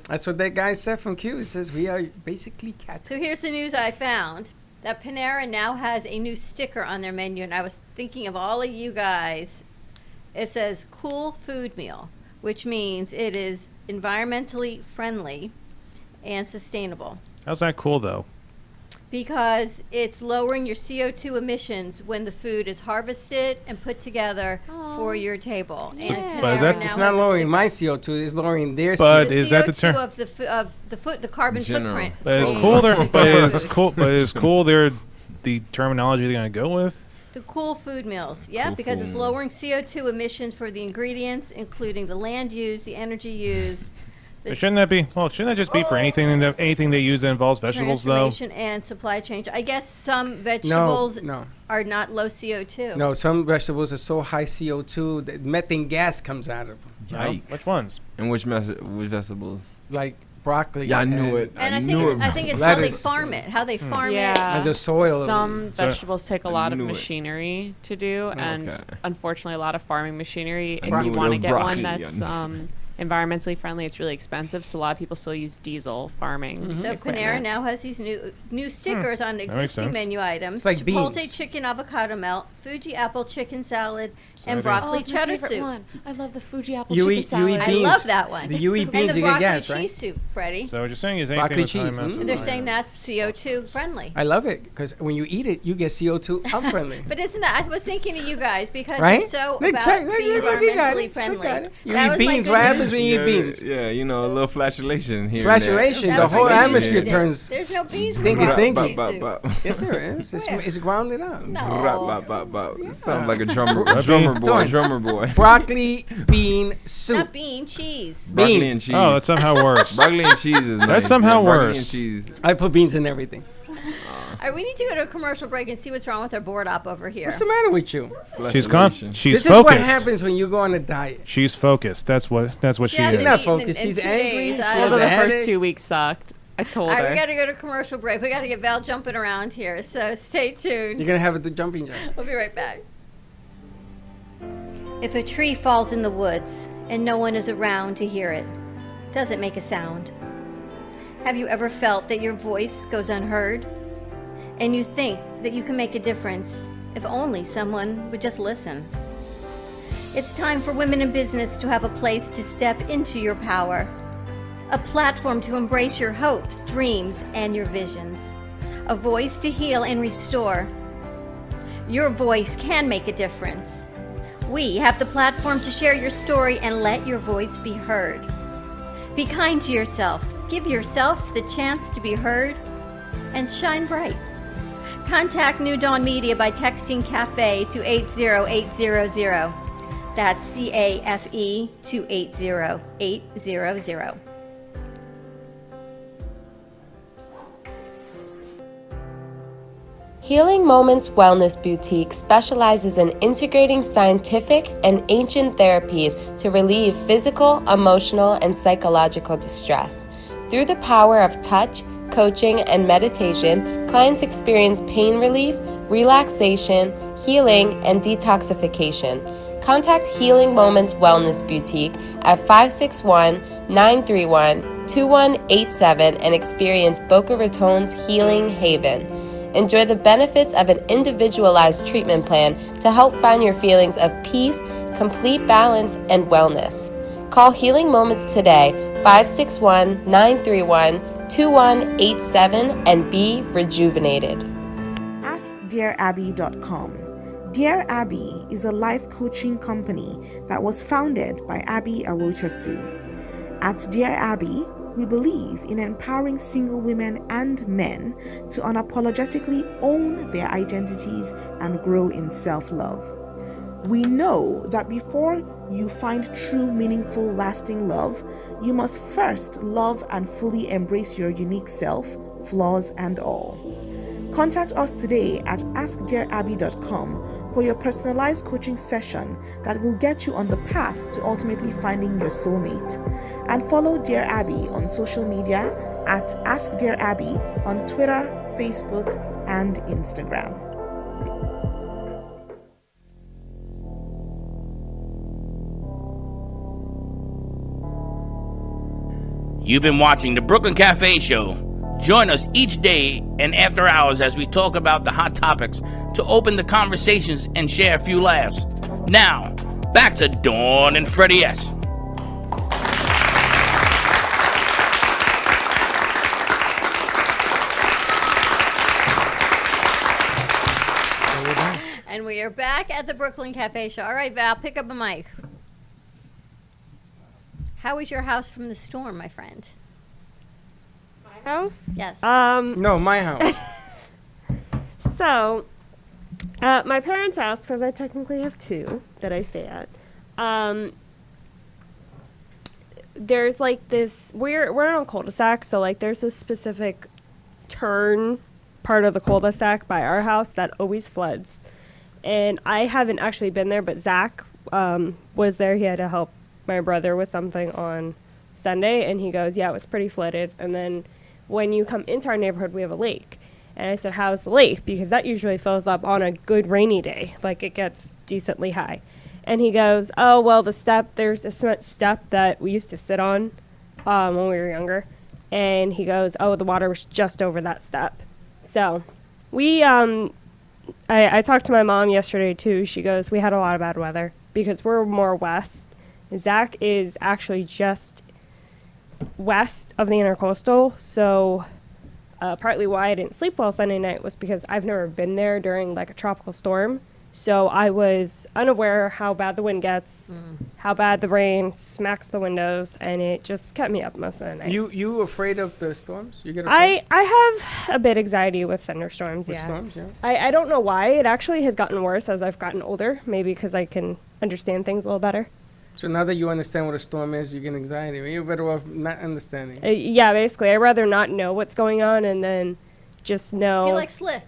Speaker 3: That's what that guy said from Q. He says we are basically cattle.
Speaker 4: So here's the news I found that Panera now has a new sticker on their menu, and I was thinking of all of you guys. It says cool food meal, which means it is environmentally friendly and sustainable
Speaker 6: How's that cool, though?
Speaker 4: because it's lowering your CO2 emissions when the food is harvested and put together for your table. And
Speaker 6: But is
Speaker 4: Panera
Speaker 6: that-
Speaker 4: now
Speaker 3: It's
Speaker 4: has
Speaker 3: not
Speaker 4: a
Speaker 3: lowering
Speaker 4: sticker.
Speaker 3: my CO2. It's lowering their
Speaker 6: But
Speaker 3: CO2.
Speaker 4: The
Speaker 6: is that the
Speaker 4: CO2
Speaker 6: term?
Speaker 4: of the carbon
Speaker 5: General.
Speaker 4: footprint.
Speaker 6: But it's
Speaker 5: Oh.
Speaker 6: cool. But it's cool. They're the terminology they're gonna go with.
Speaker 4: The cool food meals, yeah,
Speaker 5: Cool
Speaker 4: because
Speaker 5: food
Speaker 4: it's
Speaker 5: meals.
Speaker 4: lowering CO2 emissions for the ingredients, including the land use, the energy used, the
Speaker 6: But shouldn't that be? Well, shouldn't that just be for anything they use that involves vegetables, though?
Speaker 4: transformation and supply chain. I guess some vegetables
Speaker 3: No.
Speaker 4: are not low CO2.
Speaker 3: No, some vegetables are so high CO2 that methane gas comes out of them.
Speaker 5: Yikes.
Speaker 6: Which ones?
Speaker 5: And which vegetables?
Speaker 3: Like broccoli.
Speaker 5: Yeah, I knew it.
Speaker 4: And I
Speaker 5: knew it.
Speaker 4: think it's how they
Speaker 3: Lettuce.
Speaker 4: farm it, how they farm
Speaker 2: Yeah.
Speaker 3: And the soil.
Speaker 2: Some
Speaker 6: So-
Speaker 2: vegetables take a
Speaker 5: I
Speaker 2: lot of
Speaker 5: knew it.
Speaker 2: machinery to do, and
Speaker 5: Okay.
Speaker 2: unfortunately, a lot of farming machinery.
Speaker 5: I
Speaker 2: If
Speaker 5: knew
Speaker 2: you
Speaker 5: it
Speaker 2: want to
Speaker 5: was
Speaker 2: get
Speaker 5: broccoli.
Speaker 2: one that's environmentally friendly. It's really expensive, so a lot of people still use diesel farming.
Speaker 4: So
Speaker 2: equipment.
Speaker 4: Panera now has these new stickers on
Speaker 6: makes
Speaker 4: existing
Speaker 6: sense.
Speaker 4: menu items.
Speaker 3: It's like
Speaker 4: Chipotle
Speaker 3: beans.
Speaker 4: chicken avocado melt, Fuji apple chicken salad, and
Speaker 6: Exciting.
Speaker 4: broccoli
Speaker 2: it's my
Speaker 4: cheddar
Speaker 2: favorite
Speaker 4: soup.
Speaker 2: one. I love the Fuji apple
Speaker 3: You
Speaker 2: chicken
Speaker 3: eat
Speaker 2: salad.
Speaker 4: I
Speaker 3: beans.
Speaker 4: love that one.
Speaker 3: Do you eat
Speaker 4: And
Speaker 3: beans,
Speaker 4: the
Speaker 3: you get
Speaker 4: broccoli
Speaker 3: gas,
Speaker 4: cheese
Speaker 3: right?
Speaker 4: soup, Freddie.
Speaker 6: So what you're saying is
Speaker 3: Broccoli
Speaker 6: anything with
Speaker 3: cheese,
Speaker 6: high amounts of
Speaker 4: They're
Speaker 6: iron.
Speaker 4: saying that's CO2 friendly.
Speaker 3: I love it because when you eat it, you get CO2 unfriendly.
Speaker 4: But isn't that, I was thinking of you guys because
Speaker 3: Right?
Speaker 4: you're so
Speaker 3: Look,
Speaker 4: about
Speaker 3: check- look,
Speaker 4: being
Speaker 3: look, you got
Speaker 4: environmentally
Speaker 3: it.
Speaker 4: friendly.
Speaker 3: Look at it. You
Speaker 4: That
Speaker 3: eat
Speaker 4: was my
Speaker 3: beans.
Speaker 4: good
Speaker 3: What
Speaker 4: news.
Speaker 3: happens when you eat beans?
Speaker 5: Yeah, you know, a little flatulation here.
Speaker 3: Flatulation.
Speaker 4: That
Speaker 3: The
Speaker 4: was my
Speaker 3: whole
Speaker 4: good news.
Speaker 3: atmosphere
Speaker 4: There's-
Speaker 3: turns.
Speaker 4: There's no beans
Speaker 3: stinky,
Speaker 4: in the
Speaker 3: stinky.
Speaker 4: broccoli soup.
Speaker 3: Yes, there is.
Speaker 4: Where?
Speaker 3: It's grounded up.
Speaker 4: No.
Speaker 5: Sounds like a drummer
Speaker 3: Doing-
Speaker 5: drummer boy.
Speaker 3: Broccoli bean soup.
Speaker 4: Not bean, cheese.
Speaker 5: Broccoli
Speaker 3: Bean.
Speaker 5: and cheese.
Speaker 6: Oh, that's somehow worse.
Speaker 5: broccoli and cheese is nice.
Speaker 6: somehow
Speaker 5: Broccoli
Speaker 6: worse.
Speaker 5: and cheese.
Speaker 3: I put beans in everything.
Speaker 4: All right, we need to go to a commercial break and see what's wrong with our board op over here.
Speaker 3: What's the matter with you?
Speaker 6: She's
Speaker 5: Flatulation.
Speaker 6: she's
Speaker 3: This is what
Speaker 6: focused.
Speaker 3: happens when you go on a diet.
Speaker 6: She's focused. That's what she
Speaker 4: hasn't
Speaker 6: is.
Speaker 3: not
Speaker 4: eaten in-
Speaker 3: focused.
Speaker 4: in
Speaker 3: She's
Speaker 4: 2
Speaker 3: angry.
Speaker 4: days.
Speaker 3: She
Speaker 4: I
Speaker 3: has
Speaker 4: don't
Speaker 2: Although
Speaker 3: a
Speaker 2: the first
Speaker 3: headache.
Speaker 2: 2 weeks sucked. I told
Speaker 4: All right,
Speaker 2: her.
Speaker 4: we got to go to commercial break. We got to get Val jumping around here, so stay tuned.
Speaker 3: You're gonna have the jumping jacks.
Speaker 4: We'll be right back.
Speaker 7: If a tree falls in the woods and no one is around to hear it, does it make a sound? Have you ever felt that your voice goes unheard? And you think that you can make a difference if only someone would just listen? It's time for women in business to have a place to step into your power, a platform to embrace your hopes, dreams, and your visions, a voice to heal and restore. Your voice can make a difference. We have the platform to share your story and let your voice be heard. Be kind to yourself, give yourself the chance to be heard, and shine bright. Contact New Dawn Media by texting Café to 80800. That's CAFE to 80800.
Speaker 8: Healing Moments Wellness Boutique specializes in integrating scientific and ancient therapies to relieve physical, emotional, and psychological distress. Through the power of touch, coaching, and meditation, clients experience pain relief, relaxation, healing, and detoxification. Contact Healing Moments Wellness Boutique at 561-931-2187 and experience Boca Raton's Healing Haven. Enjoy the benefits of an individualized treatment plan to help find your feelings of peace, complete balance, and wellness. Call Healing Moments today, 561-931-2187, and be rejuvenated.
Speaker 9: AskDearAbby.com. Dear Abby is a life coaching company that was founded by Abby Awotasu. At Dear Abby, we believe in empowering single women and men to unapologetically own their identities and grow in self-love. We know that before you find true, meaningful, lasting love, you must first love and fully embrace your unique self, flaws and all. Contact us today at AskDearAbby.com for your personalized coaching session that will get you on the path to ultimately finding your soulmate. And follow Dear Abby on social media at AskDearAbby on Twitter, Facebook, and Instagram.
Speaker 10: You've been watching the Brooklyn Cafe Show. Join us each day and after hours as we talk about the hot topics to open the conversations and share a few laughs. Now, back to Dawn and Freddie S.
Speaker 4: And we are back at the Brooklyn Cafe Show. All right, Val, pick up a mic. How is your house from the storm, my friend?
Speaker 11: My house?
Speaker 4: Yes.
Speaker 3: No, my house.
Speaker 11: So, my parents' house, because I technically have two that I stay at. There's like this. We're on a cul-de-sac, so like there's this specific turn part of the cul-de-sac by our house that always floods. And I haven't actually been there, but Zach was there. He had to help my brother with something on Sunday, and he goes, yeah, it was pretty flooded. And then when you come into our neighborhood, we have a lake. And I said, how's the lake? Because that usually fills up on a good rainy day. Like, it gets decently high. And he goes, oh, well, there's a cement step that we used to sit on when we were younger. And he goes, oh, the water was just over that step. So I talked to my mom yesterday, too. She goes, we had a lot of bad weather because we're more west. And Zach is actually just west of the intercoastal. So partly why I didn't sleep well Sunday night was because I've never been there during like a tropical storm. So I was unaware how bad the wind gets, how bad the rain smacks the windows, and it just kept me up most of the night.
Speaker 3: You afraid of the storms? You get afraid?
Speaker 11: I have a bit anxiety with thunderstorms,
Speaker 3: With
Speaker 11: yeah.
Speaker 3: storms, yeah.
Speaker 11: I don't know why. It actually has gotten worse as I've gotten older, maybe because I can understand things a little better.
Speaker 3: So now that you understand what a storm is, you get anxiety. Well, you're better off not understanding.
Speaker 11: Yeah, basically. I'd rather not know what's going on and then just know.
Speaker 7: Feel like Slick.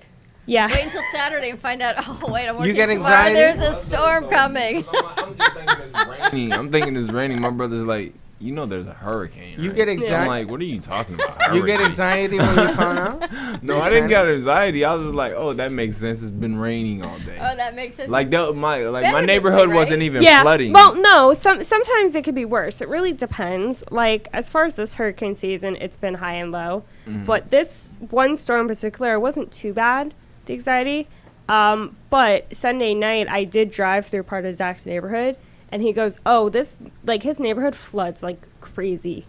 Speaker 11: Yeah.
Speaker 7: Wait until Saturday and find out, oh, wait, I'm working
Speaker 3: get
Speaker 7: tomorrow.
Speaker 3: anxiety?
Speaker 7: There's a storm coming.
Speaker 5: I'm just thinking it's raining. I'm thinking it's raining. My brother's like, you know, there's a hurricane.
Speaker 3: You
Speaker 5: right?
Speaker 3: get
Speaker 5: I'm
Speaker 3: anxiety.
Speaker 5: like, what are you talking about?
Speaker 3: You get
Speaker 5: Hurricane?
Speaker 3: anxiety when you found out?
Speaker 5: No, I didn't get anxiety. I was just like, oh, that makes sense. It's been raining all day.
Speaker 7: Oh, that makes sense.
Speaker 5: Like my
Speaker 7: Better this
Speaker 5: neighborhood
Speaker 7: way,
Speaker 5: wasn't
Speaker 7: right?
Speaker 5: even
Speaker 11: Yeah.
Speaker 5: flooding.
Speaker 11: Well, no. Sometimes it could be worse. It really depends. Like as far as this hurricane season, it's been high and low. But this one storm in particular wasn't too bad. The anxiety. But Sunday night, I did drive through part of Zach's neighborhood, and he goes, "Oh, this like his neighborhood floods like crazy."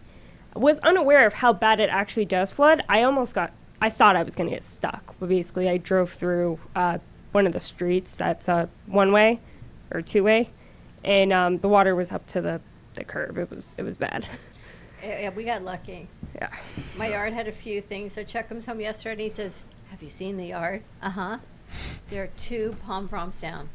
Speaker 11: I was unaware of how bad it actually does flood. I thought I was gonna get stuck, but basically I drove through one of the streets that's one way or two way, and the water was up to the curb. It was bad.
Speaker 7: Yeah, we got lucky.
Speaker 11: Yeah.
Speaker 7: My yard had a few things. So Chuck comes home yesterday and he says, have you seen the yard? Uh-huh. There are 2 palm fronds down.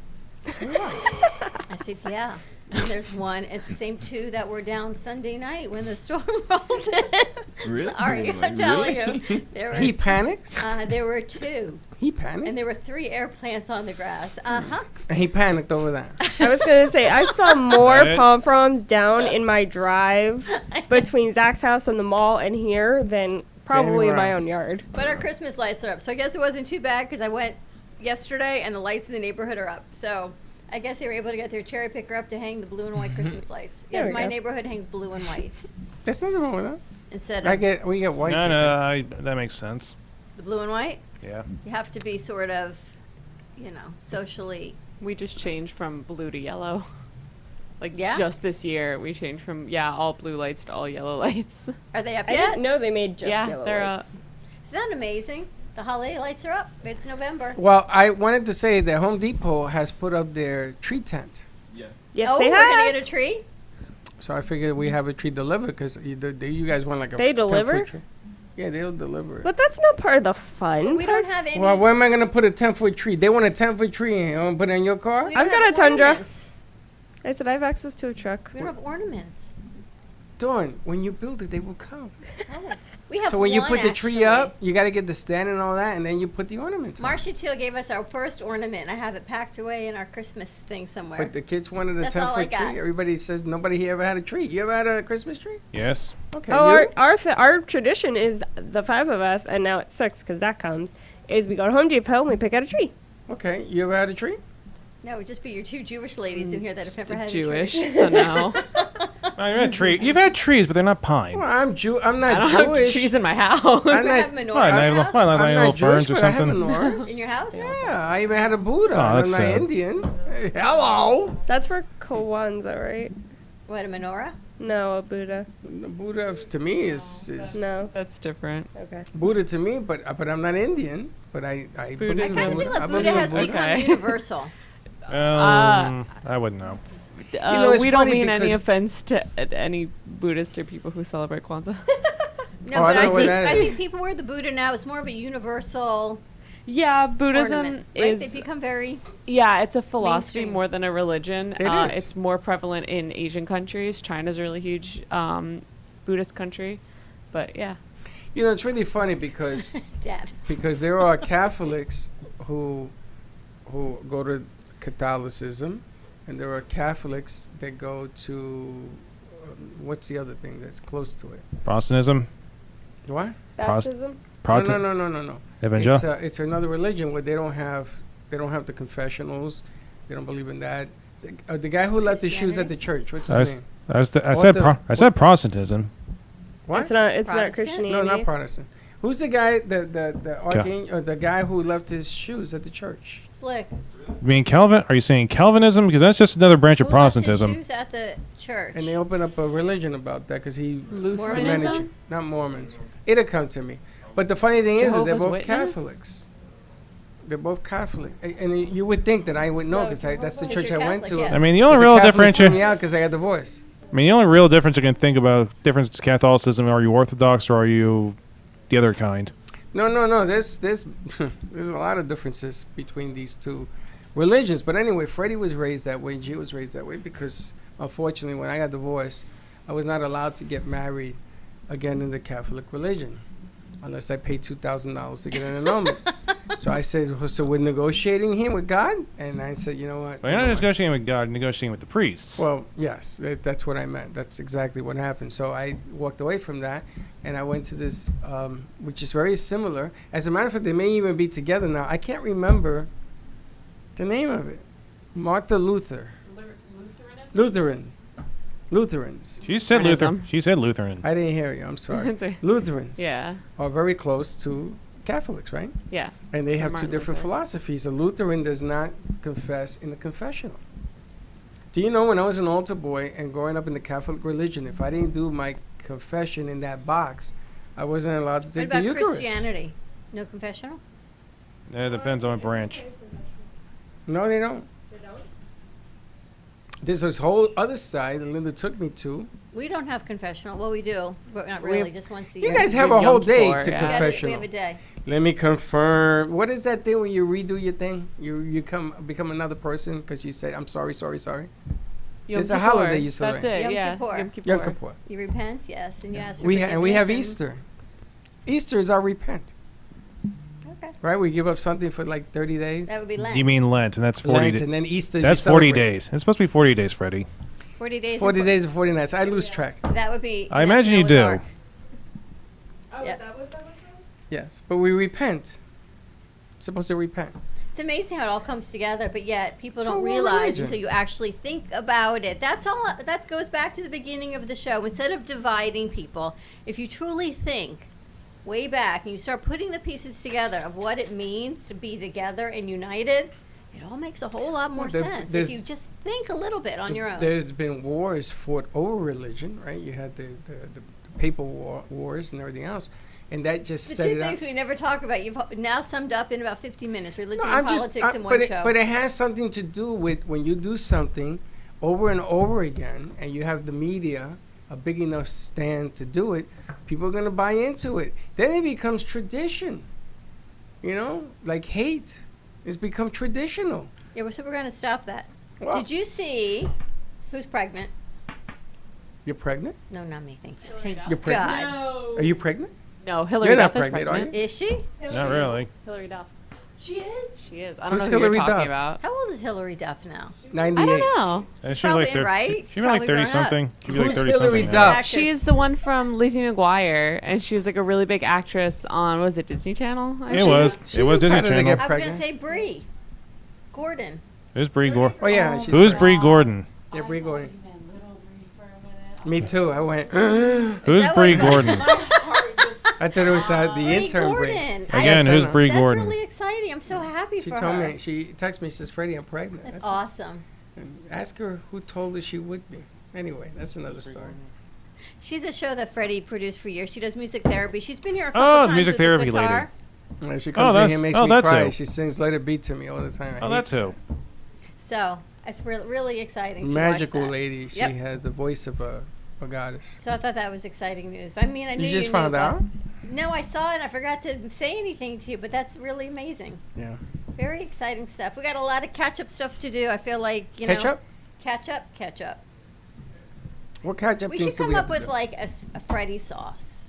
Speaker 7: I said, yeah. And there's one. It's the same 2 that were down Sunday night when the storm rolled in.
Speaker 5: Really?
Speaker 7: Sorry, I'm
Speaker 5: Like,
Speaker 7: telling
Speaker 5: really?
Speaker 7: you.
Speaker 3: He panics?
Speaker 7: There were 2.
Speaker 3: He panicked?
Speaker 7: And there were 3 air plants on the grass. Uh-huh.
Speaker 3: And he panicked over that.
Speaker 11: I was gonna say I saw more
Speaker 6: Right.
Speaker 11: palm fronds down in my drive between Zach's house and the mall and here than probably in my
Speaker 3: else.
Speaker 11: own yard.
Speaker 7: But our Christmas lights are up. So I guess it wasn't too bad because I went yesterday and the lights in the neighborhood are up. So I guess they were able to get their cherry picker up to hang the blue and white Christmas lights.
Speaker 11: There
Speaker 7: Yes,
Speaker 11: we
Speaker 7: my
Speaker 11: go.
Speaker 7: neighborhood hangs blue and white
Speaker 3: There's nothing wrong with that.
Speaker 7: instead of
Speaker 3: We get white. too.
Speaker 6: That makes sense.
Speaker 7: the blue and white.
Speaker 6: Yeah.
Speaker 7: You have to be sort of, socially.
Speaker 2: We just changed from blue to yellow. Like
Speaker 7: Yeah?
Speaker 2: just this year, we changed from all blue lights to all yellow lights.
Speaker 7: Are they up
Speaker 11: I
Speaker 7: yet?
Speaker 11: didn't know they made just
Speaker 2: Yeah,
Speaker 11: yellow
Speaker 2: they're
Speaker 11: lights.
Speaker 7: Isn't that amazing? The holiday lights are up. It's November.
Speaker 3: Well, I wanted to say that Home Depot has put up their tree tent.
Speaker 11: Yes,
Speaker 7: oh,
Speaker 11: they
Speaker 7: we're
Speaker 11: have.
Speaker 7: gonna get a tree.
Speaker 3: So I figured we have a tree delivered because you guys want like a
Speaker 11: They
Speaker 3: 10-foot
Speaker 11: deliver?
Speaker 3: tree. Yeah, they'll deliver it.
Speaker 11: But that's not part of the fun.
Speaker 7: We don't have any.
Speaker 3: Well, where am I going to put a 10-foot tree? They want a 10-foot tree and you want to put it in your car?
Speaker 7: we don't
Speaker 11: I've got
Speaker 7: have
Speaker 11: a Tundra.
Speaker 7: ornaments.
Speaker 11: I said I have access to a truck.
Speaker 7: We don't have ornaments.
Speaker 3: Dawn, when you build it, they will come.
Speaker 7: We have
Speaker 3: So when you
Speaker 7: one,
Speaker 3: put the tree
Speaker 7: actually.
Speaker 3: up, you got to get the stand and all that, and then you put the ornaments on.
Speaker 7: Marcia Teal gave us our first ornament. I have it packed away in our Christmas thing somewhere.
Speaker 3: But the kids wanted a
Speaker 7: That's all I
Speaker 3: 10-foot
Speaker 7: got.
Speaker 3: tree. Everybody says nobody here ever had a tree. You ever had a Christmas tree?
Speaker 6: Yes.
Speaker 3: Okay.
Speaker 11: Oh,
Speaker 3: you?
Speaker 11: our tradition is the 5 of us, and now it's 6 because Zach comes. Is we go to Home Depot and we pick out a tree.
Speaker 3: Okay. You ever had a tree?
Speaker 7: No, it would just be your 2 Jewish ladies in here that have never had
Speaker 2: Jewish,
Speaker 7: a tree.
Speaker 2: so no.
Speaker 6: You've had trees, but they're not pine.
Speaker 3: Well, I'm
Speaker 2: I
Speaker 3: not
Speaker 2: don't have
Speaker 3: Jewish.
Speaker 2: trees in my house.
Speaker 3: I'm
Speaker 7: You have
Speaker 3: not,
Speaker 7: menorah
Speaker 6: Why,
Speaker 7: in
Speaker 6: not
Speaker 7: your
Speaker 6: little-
Speaker 7: house?
Speaker 6: why not
Speaker 3: I'm
Speaker 6: little
Speaker 3: not Jewish,
Speaker 6: ferns or
Speaker 3: but I have
Speaker 6: something?
Speaker 3: menorahs.
Speaker 7: In your house?
Speaker 3: Yeah, I even had a Buddha.
Speaker 6: Oh,
Speaker 3: I'm
Speaker 6: that's
Speaker 3: not
Speaker 6: sad.
Speaker 3: Indian. Hello.
Speaker 11: That's for Kwanzaa, right?
Speaker 7: What, a menorah?
Speaker 11: No, a Buddha.
Speaker 3: The Buddha to me is
Speaker 11: No.
Speaker 2: That's different.
Speaker 11: Okay.
Speaker 3: Buddha to me, but I'm not Indian. But I
Speaker 7: I
Speaker 3: believe
Speaker 7: kind of
Speaker 3: in
Speaker 7: feel
Speaker 3: Buddha. I
Speaker 7: like
Speaker 3: believe
Speaker 7: Buddha
Speaker 3: in
Speaker 7: has
Speaker 3: Buddha.
Speaker 7: become
Speaker 2: Okay.
Speaker 7: universal.
Speaker 6: I wouldn't know.
Speaker 3: know, it's
Speaker 2: We don't
Speaker 3: funny
Speaker 2: mean any
Speaker 3: because-
Speaker 2: offense to any Buddhist or people who celebrate Kwanzaa.
Speaker 7: No,
Speaker 3: Oh, I
Speaker 7: but
Speaker 3: know what
Speaker 7: think,
Speaker 3: that
Speaker 7: I
Speaker 3: is.
Speaker 7: think people wear the Buddha now. It's more of a universal
Speaker 2: Yeah, Buddhism
Speaker 7: ornament. Right?
Speaker 2: is.
Speaker 7: They become very.
Speaker 2: It's a philosophy
Speaker 7: mainstream.
Speaker 2: more than a religion.
Speaker 3: It is.
Speaker 2: It's more prevalent in Asian countries. China's a really huge Buddhist country, but yeah.
Speaker 3: You know, it's really funny because
Speaker 7: Dad.
Speaker 3: there are Catholics who go to Catholicism, and there are Catholics that go to what's the other thing that's close to it?
Speaker 6: Protestantism?
Speaker 3: What?
Speaker 11: Baptism?
Speaker 3: No.
Speaker 6: Evangel?
Speaker 3: It's another religion where they don't have the confessionals. They don't believe in that. The guy who left his shoes at the church. What's his name?
Speaker 6: I said Protestantism.
Speaker 3: What?
Speaker 11: It's not
Speaker 7: Protestant?
Speaker 11: Christianity.
Speaker 3: No, not Protestant. Who's the guy? The archangel, or the guy who left his shoes at the church?
Speaker 7: Slick.
Speaker 6: You mean Calvin? Are you saying Calvinism? Because that's just another branch of
Speaker 7: Who left his
Speaker 6: Protestantism.
Speaker 7: shoes at the church?
Speaker 3: And they opened up a religion about that because he
Speaker 2: Lutheranism?
Speaker 3: managed, not Mormons. It'll come to me. But the funny thing is that they're
Speaker 2: Jehovah's
Speaker 3: both
Speaker 2: Witness?
Speaker 3: Catholics. They're both Catholic, and you would think that I would know because that's the church I went to.
Speaker 7: Catholic, yeah.
Speaker 6: I mean, the only real difference.
Speaker 3: me out because I got divorced.
Speaker 6: I mean, the only real difference you can think about difference is Catholicism. Are you Orthodox or are you the other kind?
Speaker 3: No. There's there's a lot of differences between these two religions. But anyway, Freddie was raised that way. G was raised that way because, unfortunately, when I got divorced, I was not allowed to get married again in the Catholic religion unless I paid $2,000 to get an annulment. So I said, so we're negotiating here with God? And I said, you know what?
Speaker 6: Well, you're not negotiating with God, you're negotiating with the priests.
Speaker 3: Well, yes, that's what I meant. That's exactly what happened. So I walked away from that, and I went to this, which is very similar. As a matter of fact, they may even be together now. I can't remember the name of it. Martha Luther. Lutherans.
Speaker 6: She said Lutheran. She said Lutheran.
Speaker 3: I didn't hear you. I'm sorry. Lutherans.
Speaker 2: Yeah.
Speaker 3: Are very close to Catholics, right?
Speaker 2: Yeah.
Speaker 3: And they have two
Speaker 2: Martin
Speaker 3: different
Speaker 2: Luther.
Speaker 3: philosophies. A Lutheran does not confess in the confessional. Do you know when I was an altar boy and growing up in the Catholic religion, if I didn't do my confession in that box, I wasn't allowed to
Speaker 7: What
Speaker 3: take the
Speaker 7: about
Speaker 3: Eucharist.
Speaker 7: Christianity? No confessional?
Speaker 6: It depends on what branch.
Speaker 3: No, they don't. There's this whole other side that Linda took me to.
Speaker 7: We don't have confessional. Well, we do, but not really. Just once a
Speaker 3: You
Speaker 7: year.
Speaker 3: guys have
Speaker 2: Yom
Speaker 3: a whole day
Speaker 2: Kippur,
Speaker 3: to
Speaker 2: yeah.
Speaker 7: We have
Speaker 3: confessional.
Speaker 7: a day.
Speaker 3: Let me confirm. What is that thing when you redo your thing? You become another person because you say, I'm sorry.
Speaker 2: Yom
Speaker 3: It's a
Speaker 2: Kippur.
Speaker 3: holiday you celebrate.
Speaker 2: That's it.
Speaker 7: Yom
Speaker 2: yeah.
Speaker 7: Kippur.
Speaker 2: Yom Kippur.
Speaker 3: Yom Kippur.
Speaker 7: You repent, yes, and you ask for
Speaker 3: We have
Speaker 7: forgiveness
Speaker 3: Easter. Easter is our repent,
Speaker 7: Okay,
Speaker 3: right? We give up something for like 30 days.
Speaker 7: that would be Lent.
Speaker 6: You mean Lent, and that's 40
Speaker 3: Lent,
Speaker 6: days.
Speaker 3: and then Easter.
Speaker 6: That's 40 days. It's supposed to be 40 days, Freddie.
Speaker 7: 40 days.
Speaker 3: 40
Speaker 7: and
Speaker 3: days and 40 nights. I lose track.
Speaker 7: That would be.
Speaker 6: I
Speaker 7: that's
Speaker 6: imagine you
Speaker 7: Noah's
Speaker 6: do.
Speaker 7: Ark.
Speaker 11: Oh,
Speaker 7: Yep.
Speaker 11: is that what that was from?
Speaker 3: Yes, but we repent. Supposed to repent.
Speaker 7: It's amazing how it all comes together, but yet people
Speaker 3: It's a
Speaker 7: don't
Speaker 3: whole
Speaker 7: realize
Speaker 3: religion.
Speaker 7: until you actually think about it. That's all. That goes back to the beginning of the show. Instead of dividing people, if you truly think way back and you start putting the pieces together of what it means to be together and united, it all makes a whole lot more sense if
Speaker 3: there's-
Speaker 7: you just think a little bit on your own.
Speaker 3: There's been wars fought over religion, right? You had the papal wars and everything else, and that just
Speaker 7: The
Speaker 3: set
Speaker 7: two
Speaker 3: it up.
Speaker 7: things we never talk about, you've now summed up in about 15 minutes, religion
Speaker 3: No,
Speaker 7: and politics in one
Speaker 3: but
Speaker 7: show.
Speaker 3: but it has something to do with when you do something over and over again, and you have the media a big enough stand to do it. People are gonna buy into it. Then it becomes tradition. You know, like hate. It's become traditional.
Speaker 7: Yeah, so we're going to stop that.
Speaker 3: Well-
Speaker 7: Did you see who's pregnant?
Speaker 3: You're pregnant?
Speaker 7: No, not me. Thank you. Thank
Speaker 3: You're pregnant?
Speaker 7: God.
Speaker 3: Are you pregnant?
Speaker 2: No, Hillary
Speaker 3: You're not
Speaker 2: Duff is
Speaker 3: pregnant, are
Speaker 2: pregnant.
Speaker 3: you?
Speaker 7: Is she?
Speaker 6: Not really.
Speaker 2: Hillary Duff.
Speaker 11: She is?
Speaker 2: She is. I don't
Speaker 3: Who's
Speaker 2: know who
Speaker 3: Hillary
Speaker 2: you're talking
Speaker 3: Duff?
Speaker 2: about.
Speaker 7: How old is Hillary Duff now?
Speaker 3: 98.
Speaker 2: I don't know.
Speaker 7: She's
Speaker 6: She was like
Speaker 7: probably right.
Speaker 6: She'd be like
Speaker 7: She's
Speaker 6: 30
Speaker 7: probably
Speaker 6: something. She'd be like
Speaker 3: Who's
Speaker 6: 30
Speaker 3: Hillary
Speaker 6: something.
Speaker 3: Duff?
Speaker 7: Actress.
Speaker 2: She's the one from Lizzie McGuire, and she was like a really big actress on, what was it, Disney Channel? I
Speaker 6: It
Speaker 2: think?
Speaker 6: was.
Speaker 3: she's
Speaker 6: It was Disney
Speaker 3: entitled to
Speaker 6: Channel.
Speaker 3: get
Speaker 7: I was going to
Speaker 3: pregnant.
Speaker 7: say Bree. Gordon.
Speaker 6: Who's Bree Gordon?
Speaker 3: Oh yeah, she's
Speaker 6: Who's
Speaker 3: pregnant.
Speaker 6: Bree Gordon?
Speaker 3: Yeah, Bree Gordon. Me too. I went.
Speaker 6: Who's
Speaker 7: that
Speaker 6: Bree
Speaker 7: what-
Speaker 6: Gordon?
Speaker 3: I thought it was the
Speaker 7: Bree
Speaker 3: intern Bree.
Speaker 7: Gordon.
Speaker 6: Again, who's
Speaker 3: I know.
Speaker 6: Bree
Speaker 7: That's
Speaker 6: Gordon?
Speaker 7: really exciting. I'm so happy
Speaker 3: She
Speaker 7: for
Speaker 3: told
Speaker 7: her.
Speaker 3: me. She texted me. She says, "Freddie, I'm pregnant."
Speaker 7: That's
Speaker 3: I said,
Speaker 7: awesome.
Speaker 3: Ask her who told her she would be. Anyway, that's another story.
Speaker 7: She's a show that Freddie produced for years. She does music therapy. She's been here a couple
Speaker 6: Oh,
Speaker 7: times
Speaker 6: music
Speaker 7: with the
Speaker 6: therapy
Speaker 7: guitar.
Speaker 3: When she comes in
Speaker 6: that's-
Speaker 3: here, makes
Speaker 6: oh,
Speaker 3: me
Speaker 6: that's
Speaker 3: cry.
Speaker 6: who.
Speaker 3: She sings "Let It Be" to me all the time. I
Speaker 6: Oh,
Speaker 3: hate
Speaker 6: that's who.
Speaker 7: So it's really exciting. To
Speaker 3: magical
Speaker 7: watch that.
Speaker 3: lady. She
Speaker 7: Yep.
Speaker 3: has the voice of a goddess.
Speaker 7: So I thought that was exciting news. I mean, I knew
Speaker 3: You just
Speaker 7: knew,
Speaker 3: found
Speaker 7: but-
Speaker 3: out?
Speaker 7: No, I saw it and I forgot to say anything to you, but that's really amazing.
Speaker 3: Yeah.
Speaker 7: Very exciting stuff. We got a lot of catch-up stuff to do. I feel like,
Speaker 3: Ketchup?
Speaker 7: Catch up.
Speaker 3: What ketchup
Speaker 7: We
Speaker 3: things
Speaker 7: should
Speaker 3: do
Speaker 7: come
Speaker 3: we have
Speaker 7: up
Speaker 3: to
Speaker 7: with
Speaker 3: do?
Speaker 7: like a Freddy sauce.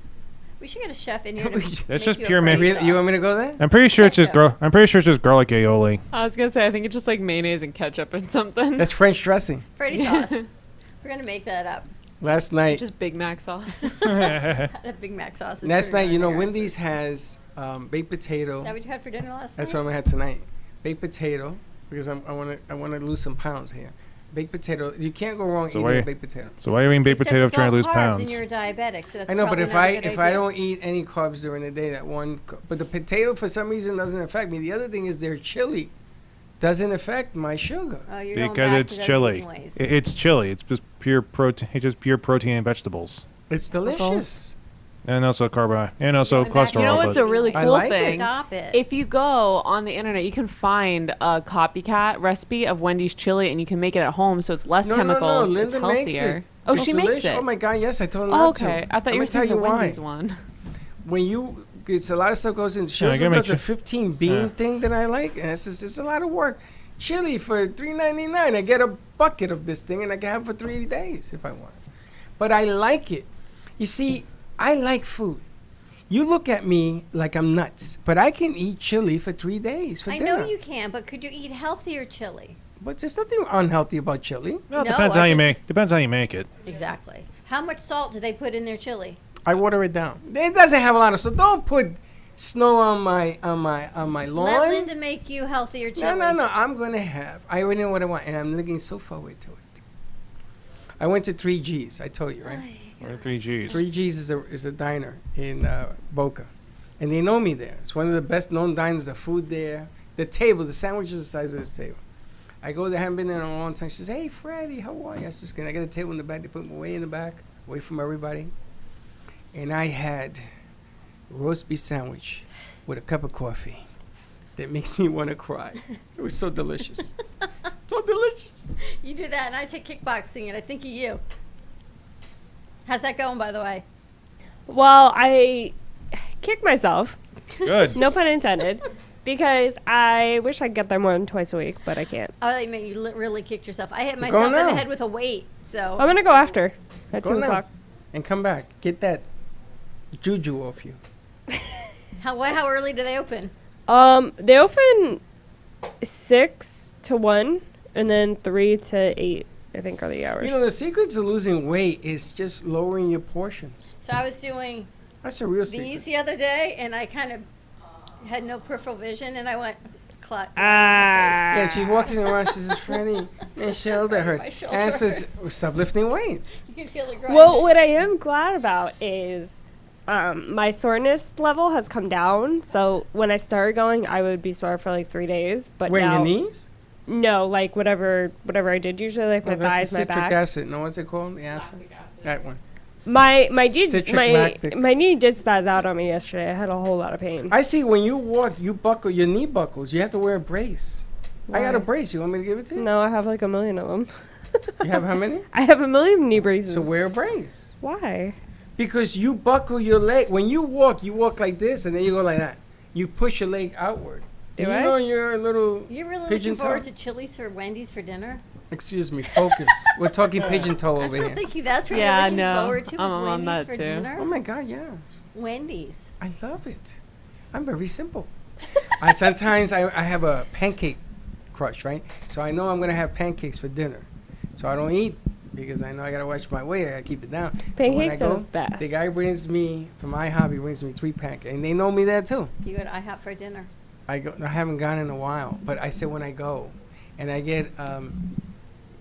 Speaker 7: We should get a chef in here to
Speaker 3: That's
Speaker 7: make
Speaker 6: just
Speaker 7: you a
Speaker 6: pure
Speaker 7: Freddy
Speaker 6: mint.
Speaker 7: sauce.
Speaker 3: You want me to go there?
Speaker 6: I'm pretty sure it's just
Speaker 7: Ketchup.
Speaker 6: I'm pretty sure it's just garlic aioli.
Speaker 2: I was going to say, I think it's just like mayonnaise and ketchup and something.
Speaker 3: That's French dressing.
Speaker 7: Freddy sauce. We're gonna make that up.
Speaker 3: Last night,
Speaker 2: Just Big Mac sauce.
Speaker 7: That Big Mac sauce. Is
Speaker 3: last night,
Speaker 7: turning
Speaker 3: you know,
Speaker 7: on here.
Speaker 3: Wendy's has baked potato.
Speaker 7: Is that what you had for dinner last
Speaker 3: That's
Speaker 7: night?
Speaker 3: what I'm gonna have tonight. Baked potato because I want to lose some pounds here. Baked potato. You can't go wrong
Speaker 6: So
Speaker 3: eating
Speaker 6: why-
Speaker 3: a baked potato.
Speaker 6: So why are you eating baked
Speaker 7: Except
Speaker 6: potato if
Speaker 7: it's
Speaker 6: trying to
Speaker 7: all
Speaker 6: lose
Speaker 7: carbs
Speaker 6: pounds?
Speaker 7: And you're a diabetic, so that's
Speaker 3: I know, but
Speaker 7: probably
Speaker 3: if
Speaker 7: not a
Speaker 3: I
Speaker 7: good
Speaker 3: if I
Speaker 7: idea.
Speaker 3: don't eat any carbs during the day, but the potato for some reason doesn't affect me. The other thing is their chili doesn't affect my sugar.
Speaker 7: Oh, you're going
Speaker 6: Because
Speaker 7: back
Speaker 6: it's
Speaker 7: to those
Speaker 6: chili.
Speaker 7: eating ways.
Speaker 6: It's chili. It's just pure protein. It's just pure protein and vegetables,
Speaker 3: It's delicious.
Speaker 6: and also and also
Speaker 7: Going back to
Speaker 6: cholesterol.
Speaker 2: You know what's
Speaker 6: but-
Speaker 2: a really
Speaker 3: I
Speaker 2: cool
Speaker 3: like it.
Speaker 2: thing?
Speaker 7: Stop it.
Speaker 2: If you go on the internet, you can find a copycat recipe of Wendy's chili, and you can make it at home, so it's less
Speaker 3: No,
Speaker 2: chemicals.
Speaker 3: no, no.
Speaker 2: it's
Speaker 3: Linda makes
Speaker 2: healthier.
Speaker 3: it.
Speaker 2: Oh,
Speaker 3: It's
Speaker 2: she makes
Speaker 3: delicious.
Speaker 2: it.
Speaker 3: Oh my God, yes, I told her
Speaker 2: Oh,
Speaker 3: not to.
Speaker 2: okay. I thought you were
Speaker 3: I'ma tell
Speaker 2: saying the
Speaker 3: why.
Speaker 2: Wendy's one.
Speaker 3: When you, it's a lot of stuff goes in. She
Speaker 6: Yeah, I
Speaker 3: also
Speaker 6: gotta
Speaker 3: does
Speaker 6: make
Speaker 3: a 15 bean
Speaker 6: Yeah.
Speaker 3: thing that I like, and it's a lot of work. Chili for $3.99. I get a bucket of this thing, and I can have it for 3 days if I want. But I like it. You see, I like food. You look at me like I'm nuts, but I can eat chili for 3 days for
Speaker 7: I
Speaker 3: dinner.
Speaker 7: know you can, but could you eat healthier chili?
Speaker 3: But there's nothing unhealthy about chili.
Speaker 6: Well, it
Speaker 7: No,
Speaker 6: depends
Speaker 7: I
Speaker 6: how you
Speaker 7: just-
Speaker 6: make. Depends how you make it.
Speaker 7: Exactly. How much salt do they put in their chili?
Speaker 3: I water it down. It doesn't have a lot of so don't put snow on my
Speaker 7: Let
Speaker 3: lawn.
Speaker 7: Linda make you healthier chili.
Speaker 3: No. I'm gonna have. I already know what I want, and I'm looking so forward to it. I went to 3Gs. I told you, right?
Speaker 6: What are 3Gs?
Speaker 3: 3Gs is a diner in Boca, and they know me there. It's one of the best known diners. The food there, the table, the sandwiches the size of this table. I go there, haven't been there in a long time. She says, "Hey, Freddie, how are you?" I says, "Can I get a table in the back?" They put me way in the back, away from everybody. And I had roast beef sandwich with a cup of coffee that makes me want to cry. It was so delicious. So delicious.
Speaker 7: You do that, and I take kickboxing, and I think of you. How's that going, by the way?
Speaker 11: Well, I kick myself,
Speaker 6: Good.
Speaker 11: no pun intended, because I wish I could get there more than twice a week, but I can't.
Speaker 7: Oh, you mean you really kicked yourself. I hit
Speaker 3: Go
Speaker 7: myself in the
Speaker 3: now.
Speaker 7: head with a weight, so.
Speaker 11: I'm gonna go after at
Speaker 3: Go
Speaker 11: 2
Speaker 3: now.
Speaker 11: o'clock.
Speaker 3: And come back. Get that juju off you.
Speaker 7: How early do they open?
Speaker 11: They open 6 to 1, and then 3 to 8. I think are the hours.
Speaker 3: You know, the secret to losing weight is just lowering your portions.
Speaker 7: So I was doing
Speaker 3: That's a real
Speaker 7: these
Speaker 3: secret.
Speaker 7: the other day, and I kind of had no peripheral vision, and I went, clot.
Speaker 3: Yeah, she's walking around. She says, "Freddie, my shoulder hurts."
Speaker 7: My shoulder
Speaker 3: And I says, "Stop lifting weights."
Speaker 7: You can feel it grinding.
Speaker 11: Well, what I am glad about is my soreness level has come down. So when I started going, I would be sore for like 3 days. But
Speaker 3: Wait,
Speaker 11: now,
Speaker 3: your knees?
Speaker 11: no, like whatever I did usually, like my
Speaker 3: Oh, that's
Speaker 11: thighs,
Speaker 3: the
Speaker 11: my
Speaker 3: citric
Speaker 11: back.
Speaker 3: acid. No, what's it called? The acid. That one.
Speaker 11: My
Speaker 3: Citric lactic.
Speaker 11: my knee did spaz out on me yesterday. I had a whole lot of pain.
Speaker 3: I see when you walk, you buckle your knee buckles. You have to wear a brace. I got a
Speaker 11: Why?
Speaker 3: brace. You want me to give it to you?
Speaker 11: No, I have like a million of them.
Speaker 3: You have how many?
Speaker 11: I have a million knee braces.
Speaker 3: So wear a brace.
Speaker 11: Why?
Speaker 3: Because you buckle your leg. When you walk like this, and then you go like that. You push your leg outward.
Speaker 11: Do
Speaker 3: you
Speaker 11: I?
Speaker 3: know you're a little
Speaker 7: You're really
Speaker 3: pigeon
Speaker 7: looking forward
Speaker 3: toe?
Speaker 7: to Chili's or Wendy's for dinner?
Speaker 3: Excuse me, focus. We're talking pigeon toe
Speaker 7: I'm
Speaker 3: over
Speaker 7: still
Speaker 3: here.
Speaker 7: thinking that's what
Speaker 2: Yeah,
Speaker 7: you're looking
Speaker 2: no,
Speaker 7: forward to is
Speaker 2: I'm on
Speaker 7: Wendy's
Speaker 2: that
Speaker 7: for
Speaker 2: too.
Speaker 7: dinner?
Speaker 3: Oh my God, yes.
Speaker 7: Wendy's.
Speaker 3: I love it. I'm very simple. Sometimes I have a pancake crush, right? So I know I'm going to have pancakes for dinner. So I don't eat because I know I got to watch my weight. I got to keep it down.
Speaker 11: Pancakes
Speaker 3: so
Speaker 11: are
Speaker 3: when I
Speaker 11: the best.
Speaker 3: The guy brings me, from my hobby, brings me 3 pancakes. And they know me there too.
Speaker 7: You go to IHOP for dinner.
Speaker 3: I haven't gone in a while, but I said when I go, and I get,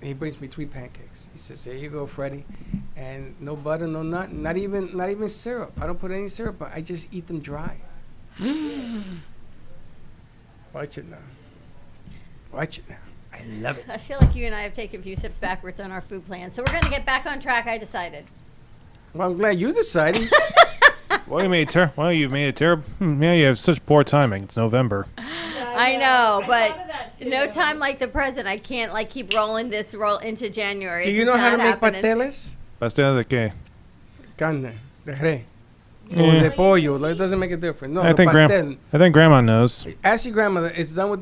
Speaker 3: he brings me 3 pancakes. He says, "Here you go, Freddie," and no butter, no nothing, not even syrup. I don't put any syrup on. I just eat them dry. Watch it now. Watch it now. I love it.
Speaker 7: I feel like you and I have taken a few steps backwards on our food plan. So we're going to get back on track, I decided.
Speaker 3: Well, I'm glad you decided.
Speaker 6: Well, you made it terrible. Yeah, you have such poor timing. It's November.
Speaker 7: I know, but no time like the present. I can't like keep roll into January.
Speaker 3: Do
Speaker 7: It's
Speaker 3: you
Speaker 7: just
Speaker 3: know how to
Speaker 7: not
Speaker 3: make
Speaker 7: happening.
Speaker 3: pasteles?
Speaker 6: Pastel de qué?
Speaker 3: Carne, de res, or de pollo. It doesn't make a difference. No,
Speaker 6: I
Speaker 3: the
Speaker 6: think
Speaker 3: pastel.
Speaker 6: Grandma knows.
Speaker 3: Ask your grandmother. It's done with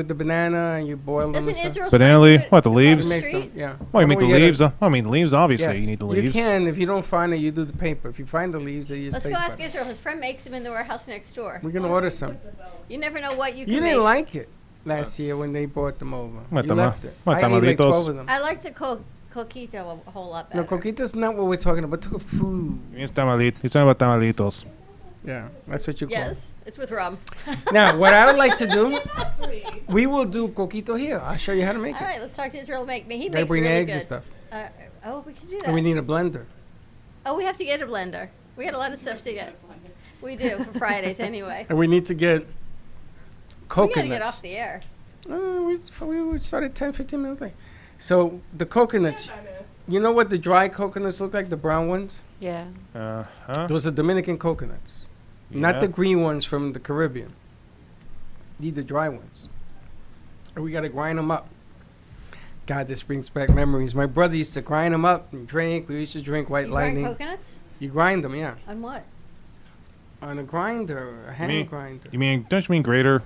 Speaker 3: the banana, and you boil them.
Speaker 7: Doesn't
Speaker 3: and stuff.
Speaker 7: Israel's
Speaker 6: Banana
Speaker 7: friend
Speaker 6: leaf?
Speaker 7: do it
Speaker 6: What, the
Speaker 7: across
Speaker 6: leaves?
Speaker 3: Make
Speaker 7: street?
Speaker 3: some, yeah.
Speaker 6: Well, you make the
Speaker 3: How do we get
Speaker 6: leaves.
Speaker 3: it?
Speaker 6: I mean, leaves. Obviously,
Speaker 3: Yes.
Speaker 6: you need the leaves.
Speaker 3: You can. If you don't find it, you do the paper. If you find the leaves, they just
Speaker 7: Let's go
Speaker 3: taste
Speaker 7: ask
Speaker 3: better.
Speaker 7: Israel. His friend makes them in the warehouse next door.
Speaker 3: We're gonna order some.
Speaker 7: You never know what you can
Speaker 3: You
Speaker 7: make.
Speaker 3: didn't like it last year when they brought them over.
Speaker 6: What,
Speaker 3: You left it.
Speaker 6: what,
Speaker 3: I ate like
Speaker 6: tamalitos?
Speaker 3: 12 of them.
Speaker 7: I like the coquito a whole lot better.
Speaker 3: No, coquito's not what we're talking about. Talk food.
Speaker 6: It's talking about tamalitos.
Speaker 3: Yeah, that's what you call it.
Speaker 4: Yes, it's with rum.
Speaker 3: Now, what I would like to do, we will do coquito here. I'll show you how to make
Speaker 4: All
Speaker 3: it.
Speaker 4: right, let's talk to Israel. He
Speaker 3: They
Speaker 4: makes
Speaker 3: bring
Speaker 4: really
Speaker 3: eggs
Speaker 4: good.
Speaker 3: and stuff.
Speaker 4: We can do that.
Speaker 3: And we need a blender.
Speaker 4: Oh, we have to get a blender. We got a lot of stuff to get. We do for Fridays anyway.
Speaker 3: And we need to get
Speaker 4: We
Speaker 3: coconuts.
Speaker 4: gotta get off the air.
Speaker 3: We would start at 10, 15 minutes late. So the coconuts, you know what the dry coconuts look like, the brown ones?
Speaker 2: Yeah.
Speaker 6: Uh-huh.
Speaker 3: Those are Dominican coconuts. Not
Speaker 6: Yeah.
Speaker 3: the green ones from the Caribbean. Need the dry ones. And we got to grind them up. God, this brings back memories. My brother used to grind them up and drink. We used to drink White
Speaker 4: You grind
Speaker 3: Lightning.
Speaker 4: coconuts?
Speaker 3: You grind them, yeah.
Speaker 4: On what?
Speaker 3: On a grinder, a hand
Speaker 6: mean-
Speaker 3: grinder.
Speaker 6: Don't you mean grater?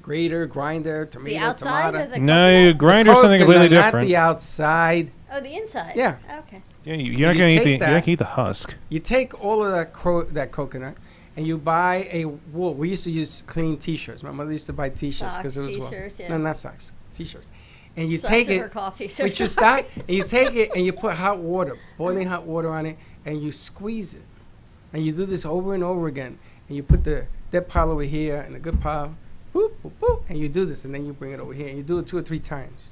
Speaker 3: Grater, grinder, tomato,
Speaker 4: The outside
Speaker 3: tomato.
Speaker 4: of the
Speaker 6: No,
Speaker 4: coconut?
Speaker 6: grinder's something completely
Speaker 3: Coconut,
Speaker 6: different.
Speaker 3: Not the outside.
Speaker 4: Oh, the inside.
Speaker 3: Yeah.
Speaker 4: Okay.
Speaker 6: Yeah, you're not
Speaker 3: You
Speaker 6: gonna eat
Speaker 3: take
Speaker 6: the you're
Speaker 3: that-
Speaker 6: not gonna eat the husk.
Speaker 3: You take all of that coconut and you buy a wool. We used to use clean T-shirts. My mother used to buy T-shirts because it
Speaker 4: Socks,
Speaker 3: was wool.
Speaker 4: T-shirts, yeah.
Speaker 3: No, not socks. T-shirts. And you
Speaker 4: Socks
Speaker 3: take
Speaker 4: of
Speaker 3: it.
Speaker 4: her coffee, so
Speaker 3: But you
Speaker 4: sorry.
Speaker 3: start and you take it and you put hot water, boiling hot water on it, and you squeeze it. And you do this over and over again. And you put the dead pile over here and the good pile, boop, boop, boop, and you do this, and then you bring it over here, and you do it 2 or 3 times.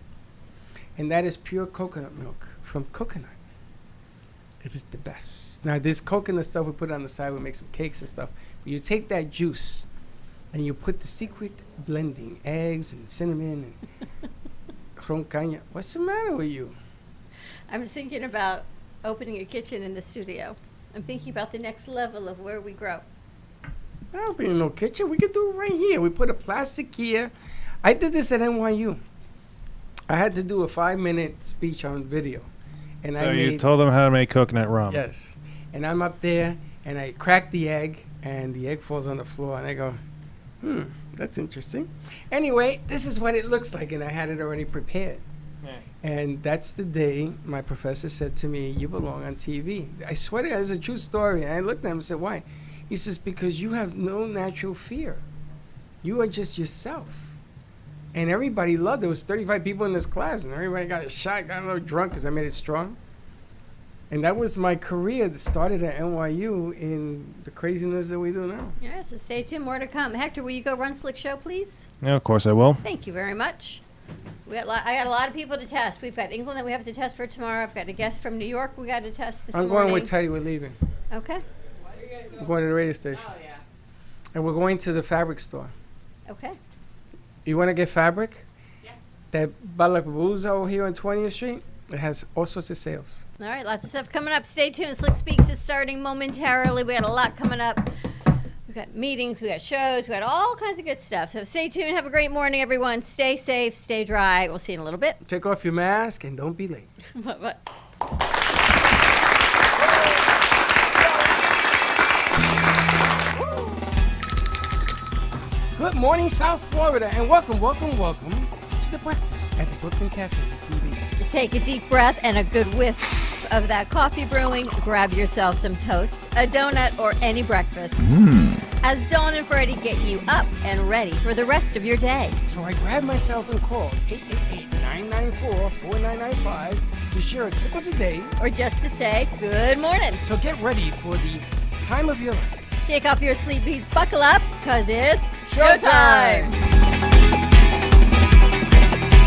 Speaker 3: And that is pure coconut milk from coconut. It is the best. Now, this coconut stuff we put on the side, we make some cakes and stuff. But you take that juice and you put the secret blending, eggs and cinnamon and roncaña. What's the matter with you?
Speaker 4: I'm thinking about opening a kitchen in the studio. I'm thinking about the next level of where we grow.
Speaker 3: I don't be in no kitchen. We could do it right here. We put a plastic here. I did this at NYU. I had to do a 5-minute speech on video. And
Speaker 6: So
Speaker 3: I
Speaker 6: you
Speaker 3: made,
Speaker 6: told them how to make coconut rum.
Speaker 3: yes. And I'm up there, and I crack the egg, and the egg falls on the floor, and I go, that's interesting. Anyway, this is what it looks like, and I had it already prepared.
Speaker 6: Yeah.
Speaker 3: And that's the day my professor said to me, you belong on TV. I swear to God, it's a true story. And I looked at him and said, why? He says, because you have no natural fear. You are just yourself. And everybody loved it. There was 35 people in this class, and everybody got a shot, got a little drunk because I made it strong. And that was my career that started at NYU in the craziness that we do now.
Speaker 4: Yeah, so stay tuned. More to come. Hector, will you go run Slick Show, please?
Speaker 6: Yeah, of course I will.
Speaker 4: Thank you very much. I got a lot of people to test. We've got England that we have to test for tomorrow. I've got a guest from New York we got to test this
Speaker 3: I'm
Speaker 4: morning.
Speaker 3: going with Teddy. We're leaving.
Speaker 4: Okay.
Speaker 3: We're going to the radio station. Oh, yeah. And we're going to the fabric store.
Speaker 4: Okay.
Speaker 3: You want to get fabric? Yeah. That Balababuza over here on 20th Street, it has all sorts of sales.
Speaker 4: All right, lots of stuff coming up. Stay tuned. Slick Speaks is starting momentarily. We got a lot coming up. We've got meetings, we got shows, we got all kinds of good stuff. So stay tuned. Have a great morning, everyone. Stay safe, stay dry. We'll see you in a little bit.
Speaker 3: Take off your mask and don't be late.
Speaker 4: What?
Speaker 3: Good morning, South Florida, and welcome to the breakfast at the Brooklyn Café TV.
Speaker 4: Take a deep breath and a good whiff of that coffee brewing. Grab yourself some toast, a donut, or any breakfast. As Dawn and Freddie get you up and ready for the rest of your day.
Speaker 3: So I grabbed myself and called 888-994-4995 to share a tip of the day.
Speaker 4: Or just to say good morning.
Speaker 3: So get ready for the time of your life.
Speaker 4: Shake off your sleep beats, buckle up, because it's
Speaker 3: Showtime!
Speaker 4: showtime.